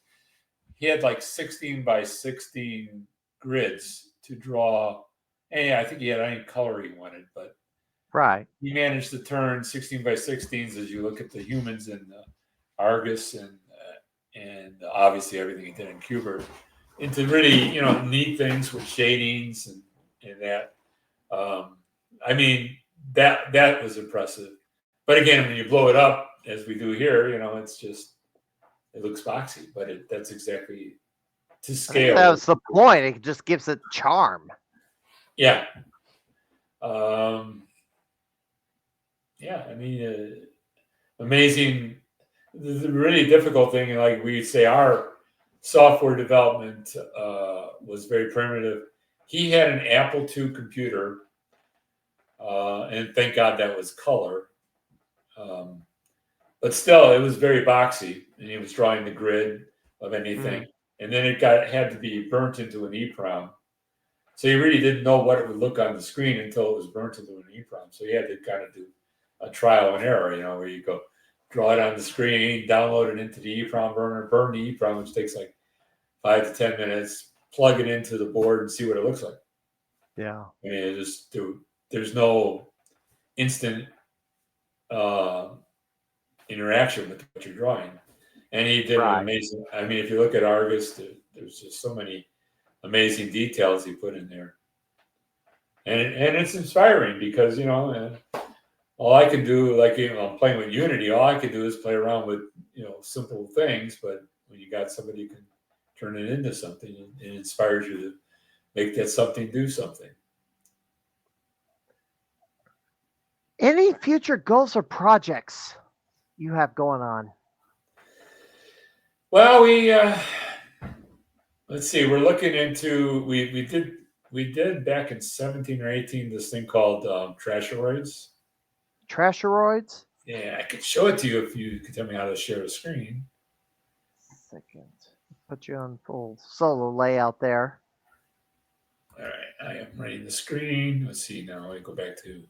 he had like 16 by 16 grids to draw. And yeah, I think he had any color he wanted, but Right. he managed to turn 16 by 16s as you look at the humans in Argus and obviously everything he did in Hubert into really neat things with shadings and that. I mean that was impressive. But again, when you blow it up, as we do here, it's just it looks boxy, but that's exactly to I think scale. that's the point. It just gives it charm. Yeah. Yeah, I mean, amazing. The really difficult thing, like we say, our software development was very primitive. He had an Apple II computer, and thank God that was color. But still, it was very boxy, and he was drawing the grid of anything, and then it had to be burnt into an EEPROM. So he really didn't know what it would look on the screen until it was burnt into an EEPROM. So he had to kind of do a trial and error, where you go draw it on the screen, download it into the EEPROM burner, burn the EEPROM, which takes like 5 to 10 minutes, plug it into the board and see what it looks like. Yeah. I mean, there's no instant interaction with what you're drawing. And he did an amazing. I mean, if you look at Argus, there's just so many amazing details he put in there, and it's inspiring because all I can do, like I'm playing with Unity, all I can do is play around with simple things. But when you got somebody who can turn it into something, it inspires you to make that something do something. Any future goals or projects you have going on? Well, let's see. We're looking into we did back in 17 or 18 this thing called Trasheroids. Trasheroids? Yeah, I could show it to you if you could tell me how to share the screen. Second. Put you on full solo layout there. All right, I am writing the screen. Let's see now. I go back to.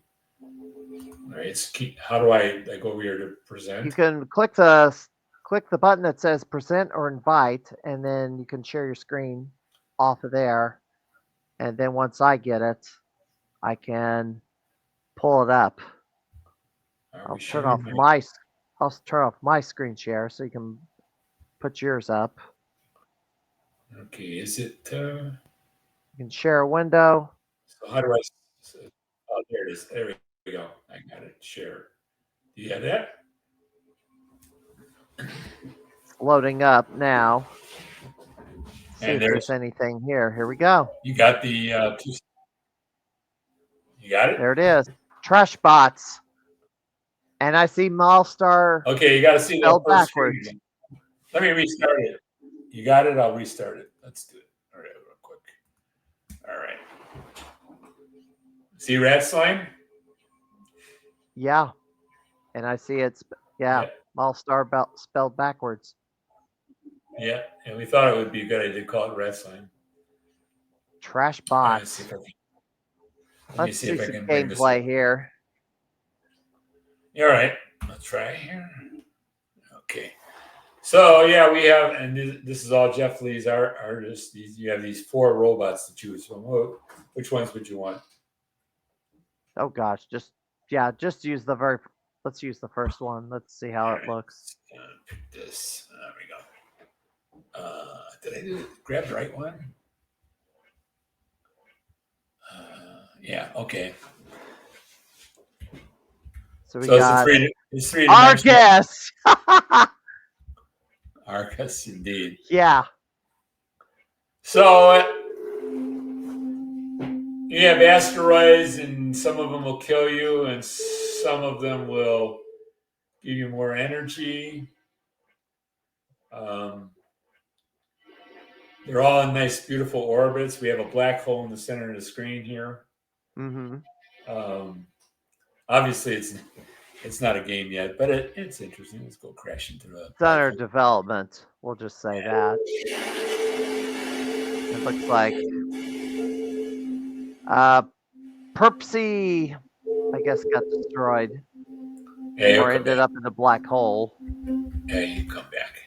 All right, how do I go over here to present? You can click the button that says present or invite, and then you can share your screen off of there. And then once I get it, I can pull it up. I'll turn off my screen share so you can put yours up. Okay, is it? You can share a window. So how do I? Oh, there it is. There we go. I got it. Share. Do you have that? It's loading up now. See And if there's anything here. Here we go. You got the You got it? There it is. Trash bots. And I see Mylstar. Okay, you got to see that first screen backwards. again. Let me restart it. You got it? I'll restart it. Let's do it. All right, real quick. All right. See Rat Slime? Yeah. And I see it's, Mylstar spelled backwards. Yeah, and we thought it would be a good idea to call it Rat Slime. Trash bots. Let's see if I can bring gameplay here. All right, let's try here. Okay. So yeah, we have, and this is all Jeff Lee's artists. You have these 4 robots to choose from. Which ones would you want? Oh gosh, just use let's use the first one. Let's see how it looks. Pick this. There we go. Did I grab the right one? Yeah. Okay. So we got it's three Argus. Argus, indeed. Yeah. So you have asteroids, and some of them will kill you, and some of them will give you more energy. They're all in nice, beautiful orbits. We have a black hole in the center of the screen here. Mm-hmm. Obviously, it's not a game yet, but it's interesting. Let's go crashing through a It's black under hole. development. We'll just say that. It looks like Perpsy, I guess, got destroyed Hey, he'll or come ended back. up in a black hole. Hey, he'll come back.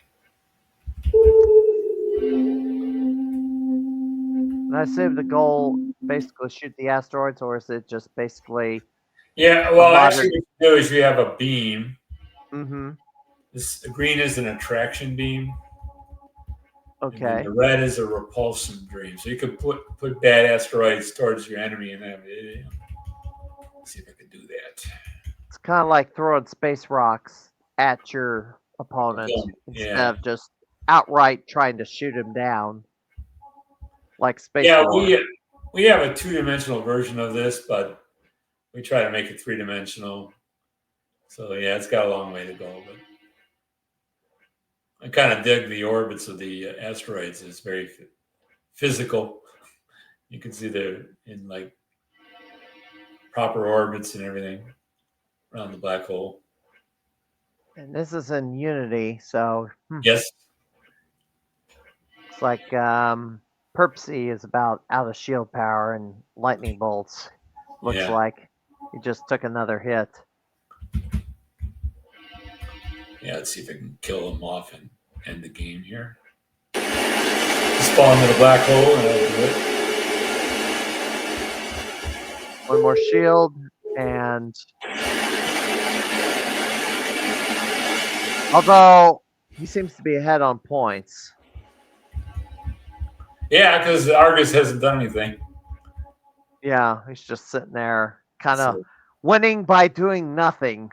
And I assume the goal basically shoot the asteroids, or is it just basically Yeah, a well, actually, modern? what you do is you have a beam. Mm-hmm. This green is an attraction beam, and then Okay. the red is a repulsion beam. So you can put bad asteroids towards your enemy, and then let's see if I can do that. It's kind of like throwing space rocks at your opponent instead Yeah, of just outright trying to shoot him down like Space yeah. War. We have a two-dimensional version of this, but we try to make it three-dimensional. So yeah, it's got a long way to go, but I kind of dig the orbits of the asteroids. It's very physical. You can see they're in like proper orbits and everything around the black hole. And this is in Unity, so Yes. it's like Perpsy is about out of shield power and lightning bolts. Looks Yeah. like he just took another hit. Yeah. Let's see if I can kill them off and end the game here. Spawn in the black hole and I'll do it. One more shield, and although he seems to be ahead on points. Yeah, because Argus hasn't done anything. Yeah, he's just sitting there, kind of So winning by doing nothing.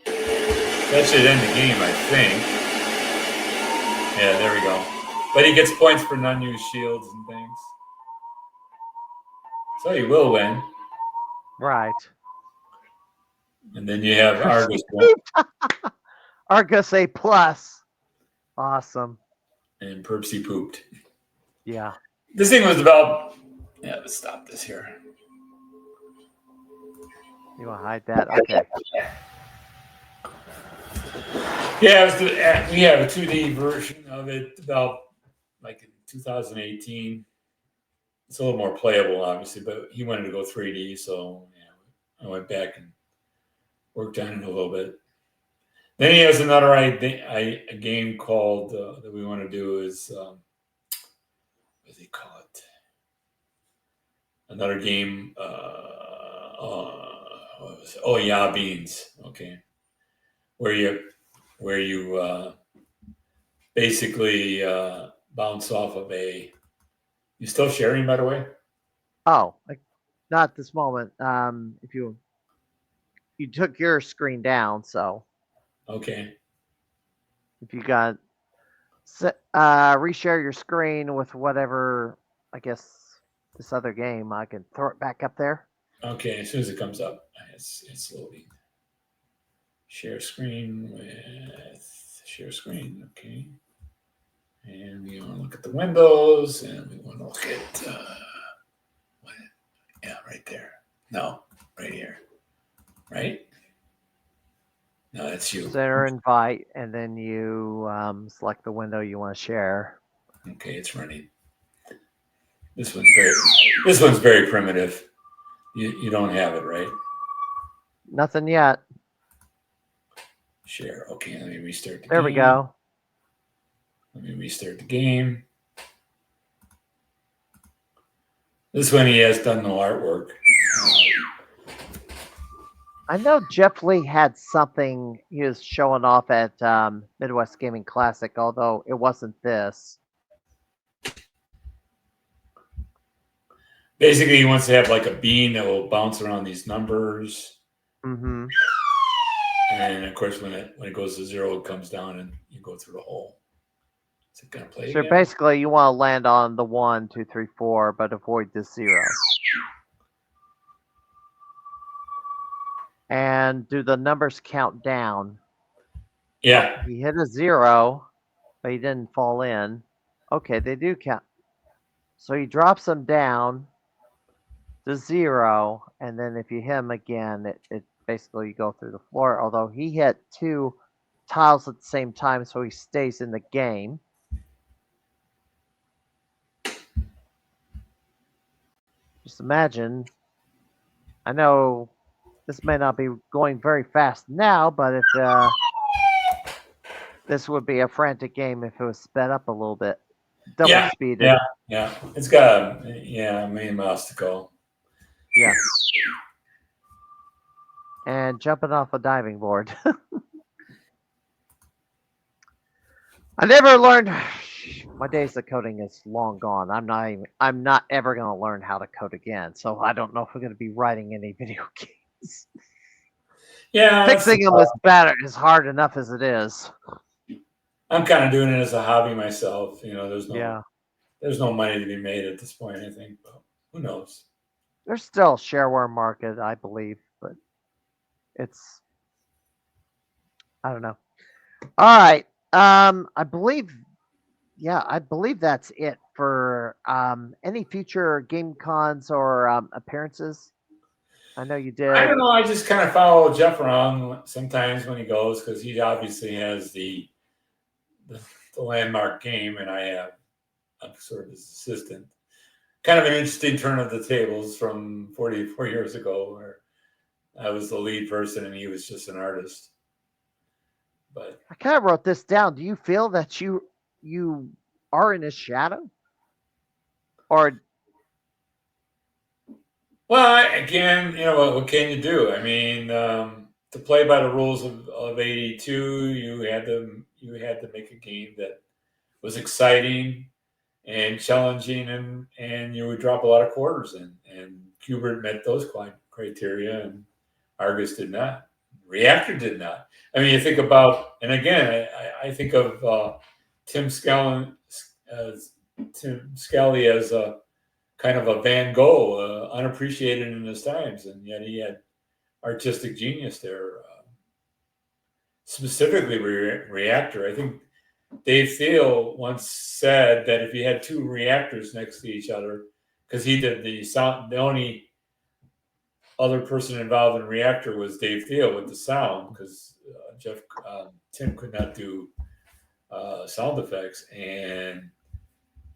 that should end the game, I think. Yeah, there we go. But he gets points for non-used shields and things. So he will win. Right. And then you have Argus Argus A plus. Awesome. and Perpsy pooped. Yeah. This thing was developed. Yeah, let's stop this here. You want to hide that? Okay. Yeah, we have a 2D version of it about like in 2018. It's a little more playable, obviously, but he wanted to go 3D, so yeah, I went back and worked on it a little bit. Then he has another a game called that we want to do is what does he call it? Another game. What was it? Oh yeah, beans. Okay, where you basically bounce off of a. You still sharing, by the way? Oh, not at this moment. If you took your screen down, so Okay. if you got reshare your screen with whatever, I guess this other game, I can throw it back up there. Okay. As soon as it comes up, it's loading. Share screen with share screen. Okay. And we want to look at the windows, and we want to look at yeah, right there. No, right here. Right? No, that's you. Center invite, and then you select the window you want to share. Okay, it's running. This one's very primitive. You don't have it, right? Nothing yet. Share. Okay, let me restart the There game. we go. Let me restart the game. This one he has done no artwork. I know Jeff Lee had something he was showing off at Midwest Gaming Classic, although it wasn't this. Basically, he wants to have like a bean that will bounce around these numbers. Mm-hmm. And of course, when it goes to 0, it comes down and you go through the hole. Is it going to play So again? basically, you want to land on the 1, 2, 3, 4, but avoid the 0. And do the numbers count down? Yeah. Oh, he hit a 0, but he didn't fall in. Okay, they do count. So he drops them down to 0, and then if you hit him again, it basically you go through the floor. Although he hit 2 tiles at the same time, so he stays in the game. Just imagine. I know this may not be going very fast now, but if this would be a frantic game if it was sped up a little bit, double Yeah. speeded. Yeah. It's got a million miles to go. Yeah. And jumping off a diving board. I never learned. My days of coding is long gone. I'm not ever going to learn how to code again. So I don't know if I'm going to be writing any video games. Yeah. Fixing them is hard enough as it is. I'm kind of doing it as a hobby myself. Yeah. There's no money to be made at this point, I think, but who knows? There's still a shareware market, I believe, but it's, I don't know. All right. I believe that's it for any future game cons or appearances. I know you I did. don't know. I just kind of follow Jeff around sometimes when he goes because he obviously has the landmark game, and I'm sort of his assistant. Kind of an interesting turn of the tables from 44 years ago, where I was the lead person and he was just an artist. But I kind of wrote this down. Do you feel that you are in his shadow, or well, again, what can you do? I mean, to play by the rules of '82, you had to make a game that was exciting and challenging, and you would drop a lot of quarters in. And Kubert met those criteria, and Argus did not. Reactor did not. I mean, you think about, and again, I think of Tim Skelly as a kind of a Van Gogh, unappreciated in his times, and yet he had artistic genius there. Specifically, Reactor. I think Dave Thiel once said that if you had two reactors next to each other, because he did the sound, the only other person involved in Reactor was Dave Thiel with the sound, because Tim could not do sound effects, and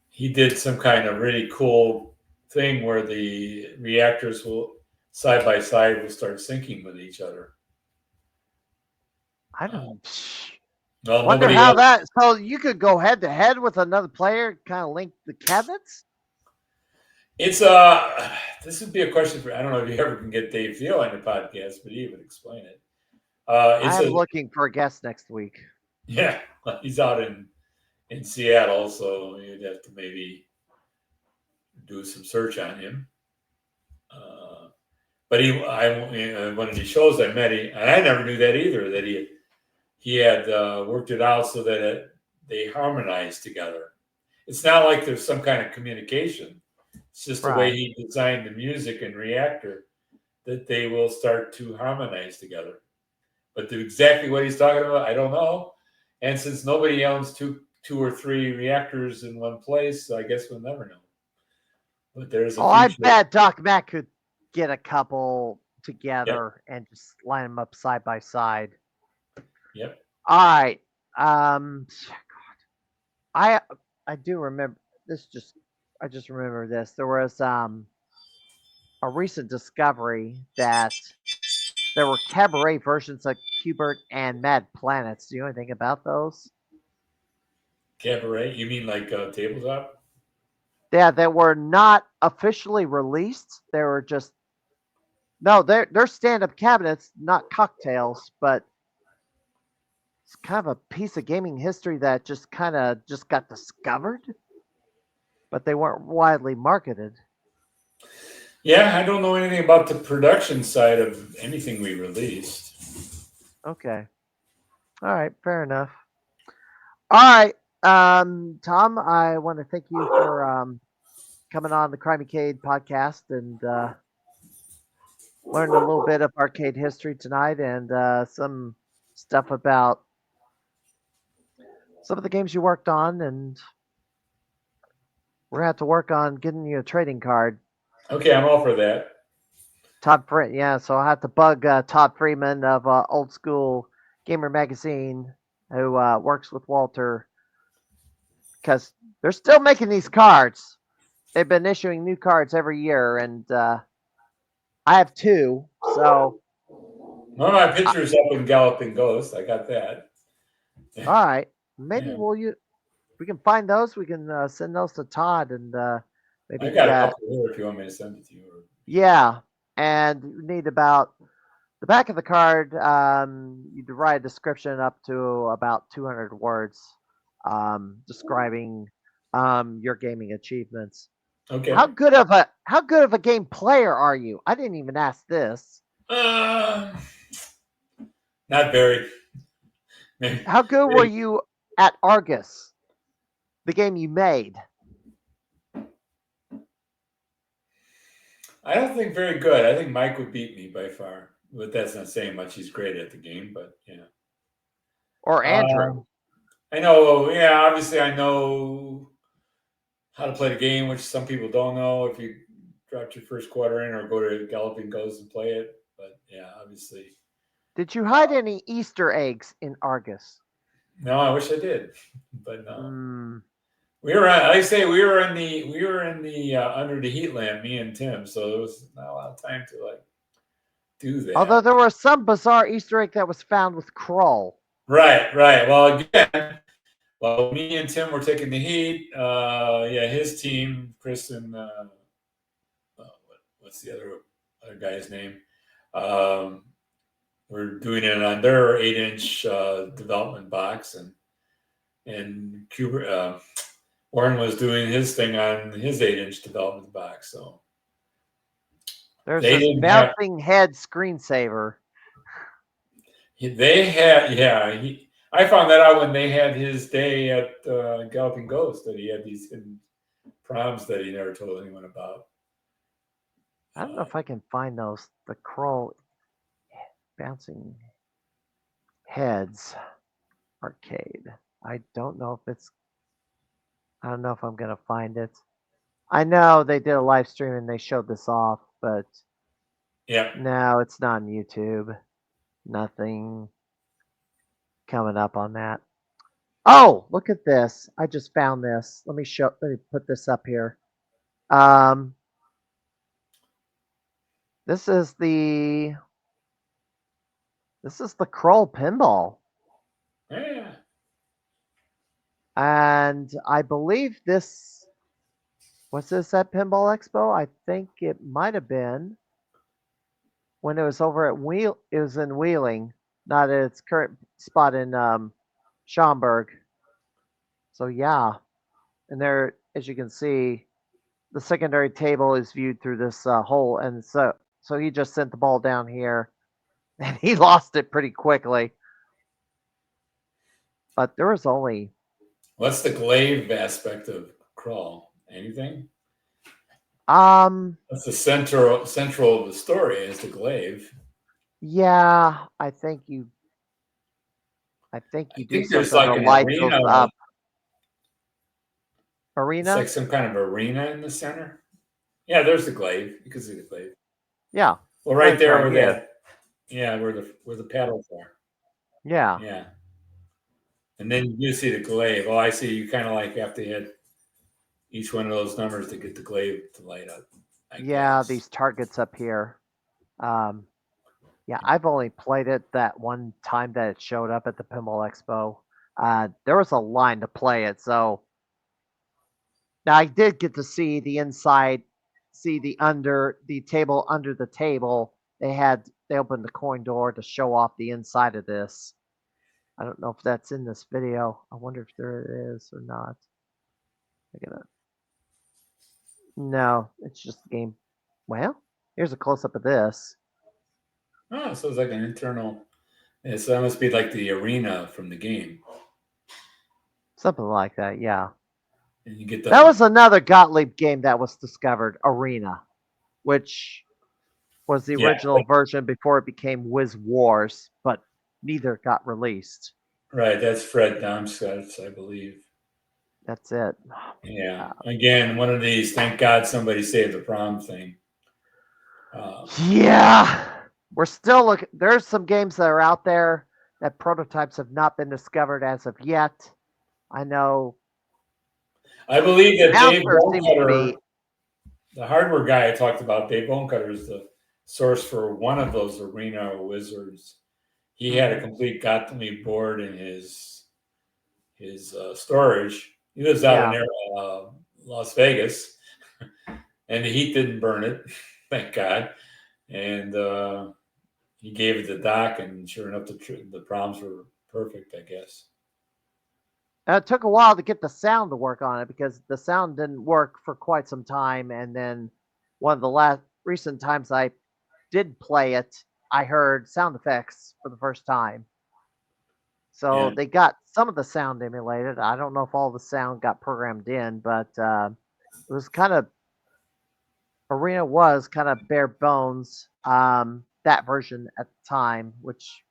he did some kind of really cool thing where the reactors will side by side will start syncing with each other. I don't Well, wonder nobody how else. that. So you could go head to head with another player, kind of link the cabinets. It's this would be a question for, I don't know if you ever can get Dave Thiel on your podcast, but he would explain it. I It's am a looking for a guest next week. Yeah, he's out in Seattle, so you'd have to maybe do some search on him. But one of the shows I met, and I never knew that either, that he had worked it out so that they harmonized together. It's not like there's some kind of communication. It's just the way Right. he designed the music and Reactor that they will start to harmonize together. But exactly what he's talking about, I don't know. And since nobody owns two or three reactors in one place, I guess we'll never know. But there's a Oh, I future. bet Doc Mac could get a couple Yep. together and just line them up side by side. Yep. All right. I do remember this. I just remember this. There was a recent discovery that there were cabaret versions of Qbert and Mad Planets. Do you know anything about those? Cabaret? You mean like tabletop? Yeah, that were not officially released. They were just no, they're stand-up cabinets, not cocktails, but it's kind of a piece of gaming history that just kind of just got discovered, but they weren't widely marketed. Yeah, I don't know anything about the production side of anything we released. Okay. All right, fair enough. All right. Tom, I want to thank you for coming on the Crimeycade podcast and learning a little bit of arcade history tonight and some stuff about some of the games you worked on. And we're gonna have to work on getting you a trading card. Okay, I'm all for that. Yeah. So I'll have to bug Todd Freeman of Old School Gamer Magazine, who works with Walter, because they're still making these cards. They've been issuing new cards every year, and I have two. So, One of my pictures up in Galloping Ghost. I got that. all right, maybe Yeah. we can find those. We can send those to Todd, and I maybe got a couple here if you want me to send it to you. yeah. And you need about the back of the card. You write a description up to about 200 words, describing your gaming achievements. Okay. How good of a game player are you? I didn't even ask this. Uh, Not very. Maybe, How good were maybe. you at Argus, the game you made? I don't think very good. I think Mike would beat me by far. But that's not saying much. He's great at the game, but yeah. Or Andrew? I know. Yeah, obviously, I know how to play the game, which some people don't know. If you dropped your first quarter in or go to Galloping Ghost and play it, but yeah, obviously. Did you hide any Easter eggs in Argus? No, I wish I did, but no. Mm. We were, I say, we were in the under the heat lamp, me and Tim. So there was not a lot of time to like do that. Although there was some bizarre Easter egg that was found with Kroll. Right. Well, again, while me and Tim were taking the heat, yeah, his team, Chris and what's the other guy's name? We're doing it on their 8-inch development box, and Warren was doing his thing on his 8-inch development box. So There's they this didn't have. bouncing head screensaver. They had, yeah. I found that out when they had his day at Galloping Ghost, that he had these hidden proms that he never told anyone about. I don't know if I can find those. The Kroll bouncing heads arcade. I don't know if it's. I don't know if I'm gonna find it. I know they did a live stream and they showed this off, but Yeah. no, it's not on YouTube. Nothing coming up on that. Oh, look at this. I just found this. Let me put this up here. Um this is the Kroll pinball. Yeah. And I believe this was this at Pinball Expo? I think it might have been when it was over at it was in Wheeling, not at its current spot in Schaumburg. So yeah. And there, as you can see, the secondary table is viewed through this hole, and so he just sent the ball down here, and he lost it pretty quickly. But there was only. What's the glaive aspect of crawl? Anything? That's the central of the story is the glaive. Yeah, I think you do There's something like to an light those arena. up. It's Arena? like some kind of arena in the center. Yeah, there's the glaive. You can see the glaive. Yeah. Well, right there where here. that. Yeah, where the paddles are. Yeah. Yeah. And then you see the glaive. Oh, I see. You kind of like have to hit each one of those numbers to get the glaive to light up. Yeah, these targets up here. Yeah, I've only played it that one time that it showed up at the Pinball Expo. There was a line to play it, so now I did get to see the inside, see the table under the table. They opened the coin door to show off the inside of this. I don't know if that's in this video. I wonder if there is or not. No, it's just the game. Well, here's a close up of this. Oh, so it's like an internal. Yeah, so that must be like the arena from the game. Something like that, yeah. And you get That the was another Gottlieb game that was discovered, Arena, which was the yeah, original version before it became Wiz Wars, but neither got released. right. That's Fred Darmstadt's, I believe. That's it. Yeah. Again, one of these. Thank God somebody saved the prom thing. Yeah. We're still looking. There's some games that are out there that prototypes have not been discovered as of yet. I know I believe that Dave Bouncer seems to Bonecutter, be. the hardware guy I talked about, Dave Bonecutter is the source for one of those Arena Wizards. He had a complete Gottlieb board in his storage. He lives out Yeah. in Las Vegas, and the heat didn't burn it, thank God. And he gave it to Doc, and sure enough, the proms were perfect, I guess. It took a while to get the sound to work on it because the sound didn't work for quite some time. And then one of the last recent times I did play it, I heard sound effects for the first time. So Yeah. they got some of the sound emulated. I don't know if all the sound got programmed in, but it was kind of Arena was kind of bare bones. That version at the time, which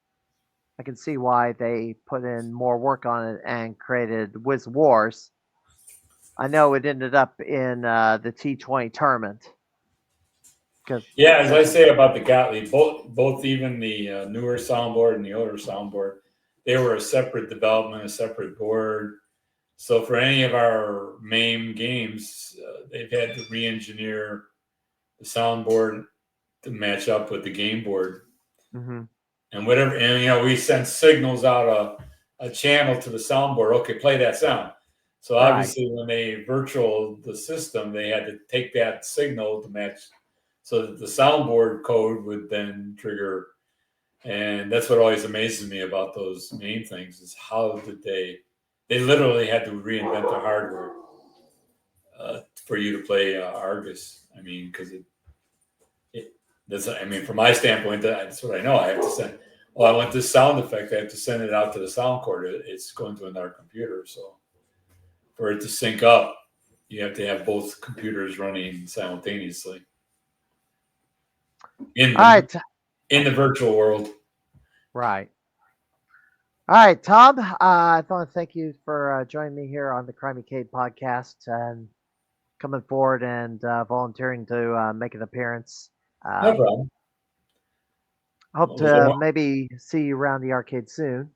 I can see why they put in more work on it and created Wiz Wars. I know it ended up in the T20 tournament because Yeah, as I say about the Gottlieb, both even the newer soundboard and the older soundboard, they were a separate development, a separate board. So for any of our main games, they've had to re-engineer the soundboard to match up with the game board hmm and whatever. And we send signals out a channel to the soundboard. Okay, play that sound. So right, obviously, when they virtual the system, they had to take that signal to match, so that the soundboard code would then trigger. And that's what always amazes me about those main things is how did they literally had to reinvent the hardware for you to play Argus. I mean, because that's, I mean, from my standpoint, that's what I know. I have to send. Well, I want this sound effect. I have to send it out to the sound cord. It's going to another computer. So for it to sync up, you have to have both computers running simultaneously in all right, in the virtual world. right. All right, Tom. I want to thank you for joining me here on the Crimeycade podcast and coming forward and volunteering to make an appearance. No Um, problem. I hope to maybe see you around the arcade soon.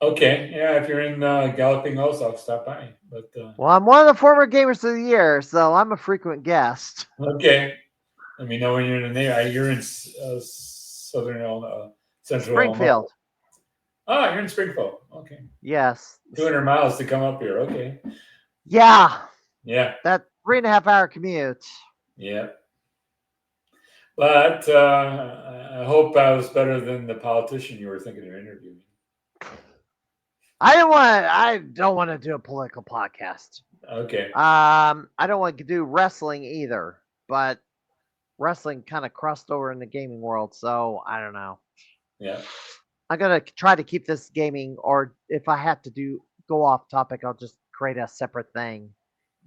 Okay, yeah. If you're in Galloping Ghost, I'll stop by. But Well, I'm one of the former gamers of the year, so I'm a frequent guest. okay, let me know when you're in the area. You're in southern central Illinois. Springfield. Oh, you're in Springfield. Okay. Yes. 200 miles to come up here. Okay. Yeah. Yeah. That 3.5 hour commute. Yeah. But I hope I was better than the politician you were thinking of interviewing. I don't want to do a political podcast. Okay. I don't want to do wrestling either, but wrestling kind of crossed over in the gaming world, so I don't know. Yeah. I'm gonna try to keep this gaming, or if I have to go off topic, I'll just create a separate thing.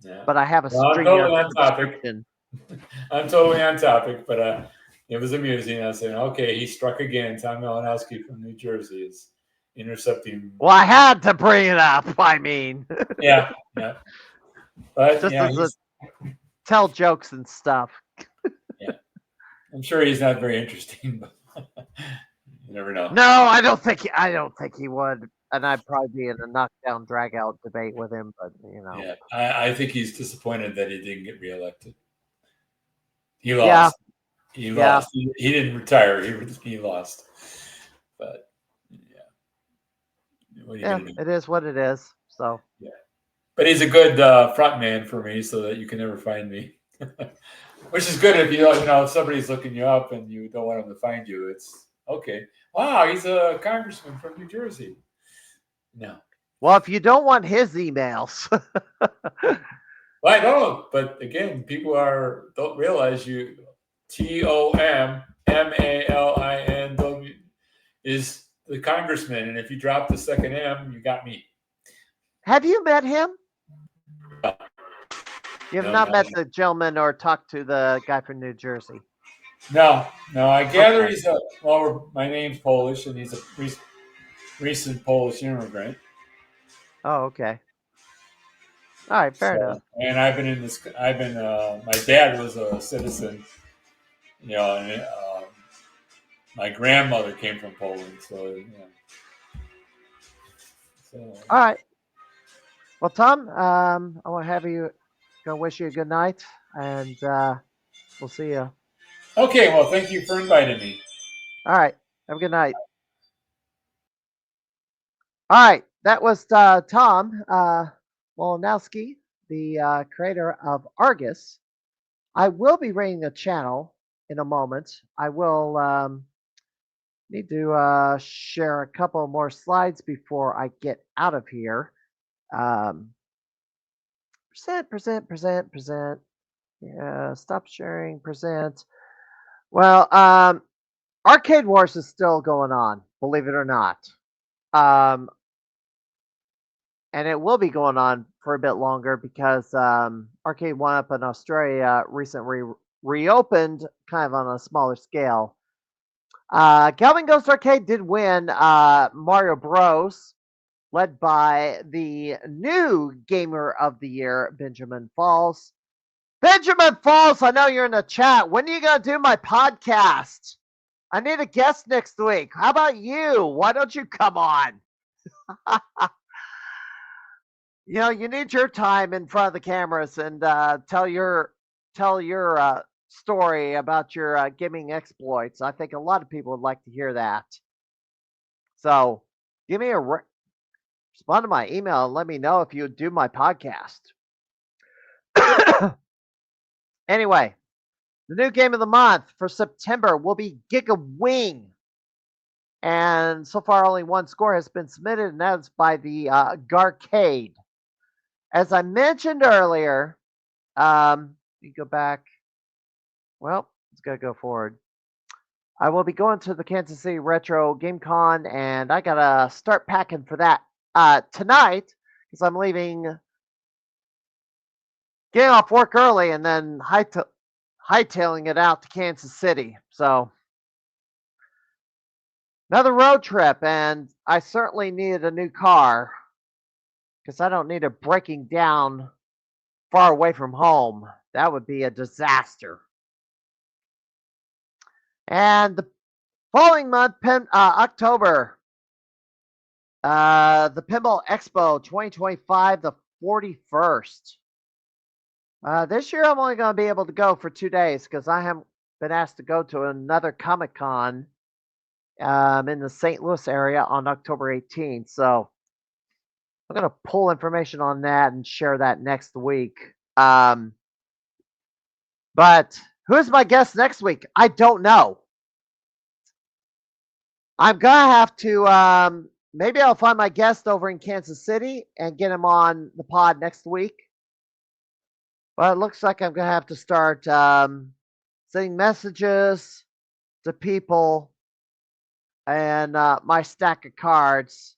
Yeah. But I have a I'm totally on topic. subscription. I'm totally on topic, but it was amusing. I was saying, okay, he struck again. Tom Malinowski from New Jersey is intercepting. Well, I had to bring it up. I mean, Yeah. But just yeah, as tell jokes and stuff. Yeah, I'm sure he's not very interesting, but you never know. No, I don't think he would, and I'd probably be in a knockdown, drag out debate with him. But Yeah, I think he's disappointed that he didn't get reelected. He Yeah. lost. He lost. He didn't retire. He lost. But yeah, it is what it is. So yeah, but he's a good front man for me, so that you can never find me. Which is good if if somebody's looking you up and you don't want them to find you. It's okay. Wow, he's a congressman from New Jersey. No. Well, if you don't want his emails. Well, I don't, but again, people don't realize you TOMMALIN is the congressman, and if you drop the second M, you got me. Have you met him? No, You have no, not not met the gentleman or talked to the guy from New Jersey. no, no. I gather Okay. he's a well. My name's Polish, and he's a recent Polish immigrant. Oh, okay. All right, fair enough. So, and I've been in this. I've been. My dad was a citizen, and my grandmother came from Poland. So, so All right. Well, Tom, I want to have you go wish you a good night, and we'll see you. okay. Well, thank you for inviting me. All right. Have a good night. All right. That was Tom Malinowski, the creator of Argus. I will be rating the channel in a moment. I will need to share a couple more slides before I get out of here. Um, present. Yeah, stop sharing, present. Well, Arcade Wars is still going on, believe it or not. Um, and it will be going on for a bit longer because Arcade One Up in Australia recently reopened kind of on a smaller scale. Galloping Ghost Arcade did win Mario Bros, led by the new Gamer of the Year, Benjamin Falls. Benjamin Falls, I know you're in the chat. When are you going to do my podcast? I need a guest next week. How about you? Why don't you come on? You need your time in front of the cameras and tell your story about your gaming exploits. I think a lot of people would like to hear that. So, give me respond to my email and let me know if you would do my podcast. Anyway, the new game of the month for September will be Giga Wing. And so far, only one score has been submitted, and that's by the Garcade. As I mentioned earlier, you go back. Well, it's going to go forward. I will be going to the Kansas City Retro Game Con, and I got to start packing for that tonight because I'm getting off work early and then hightailing it out to Kansas City. So, another road trip, and I certainly needed a new car because I don't need it breaking down far away from home. That would be a disaster. And the following month, October, the Pinball Expo 2025, the 41st. This year, I'm only going to be able to go for 2 days because I haven't been asked to go to another Comic Con in the St. Louis area on October 18th. So I'm going to pull information on that and share that next week. But who's my guest next week? I don't know. I'm going to have to, maybe I'll find my guest over in Kansas City and get him on the pod next week. But it looks like I'm going to have to start sending messages to people and my stack of cards.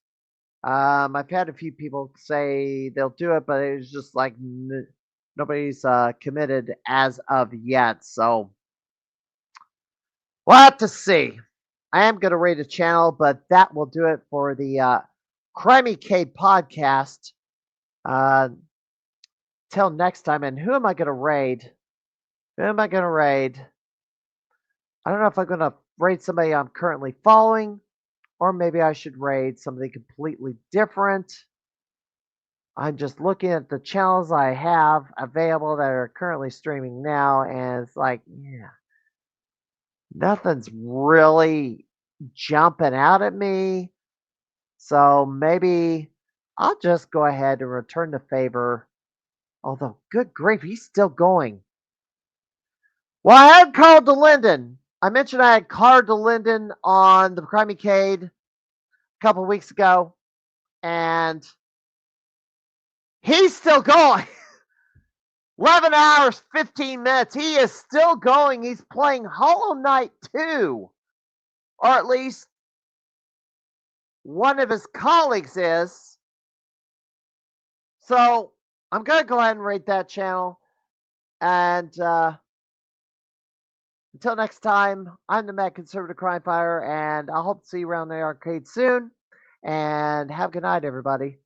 I've had a few people say they'll do it, but it's just like nobody's committed as of yet. So we'll have to see. I am going to rate a channel, but that will do it for the Crimeycade podcast. Till next time. And who am I going to raid? Who am I going to raid? I don't know if I'm going to raid somebody I'm currently following, or maybe I should raid somebody completely different. I'm just looking at the channels I have available that are currently streaming now, and it's like, yeah, nothing's really jumping out at me. So maybe I'll just go ahead and return the favor. Although, good grief, he's still going. Well, I had Carl DeLinden. I mentioned I had Carl DeLinden on the Crimeycade a couple weeks ago, and he's still going. 11 hours, 15 minutes. He is still going. He's playing Hollow Knight 2. Or at least one of his colleagues is. So I'm gonna go ahead and rate that channel. And until next time, I'm the Mad Conservative Crime Fighter, and I hope to see you around the arcade soon. And have a good night, everybody.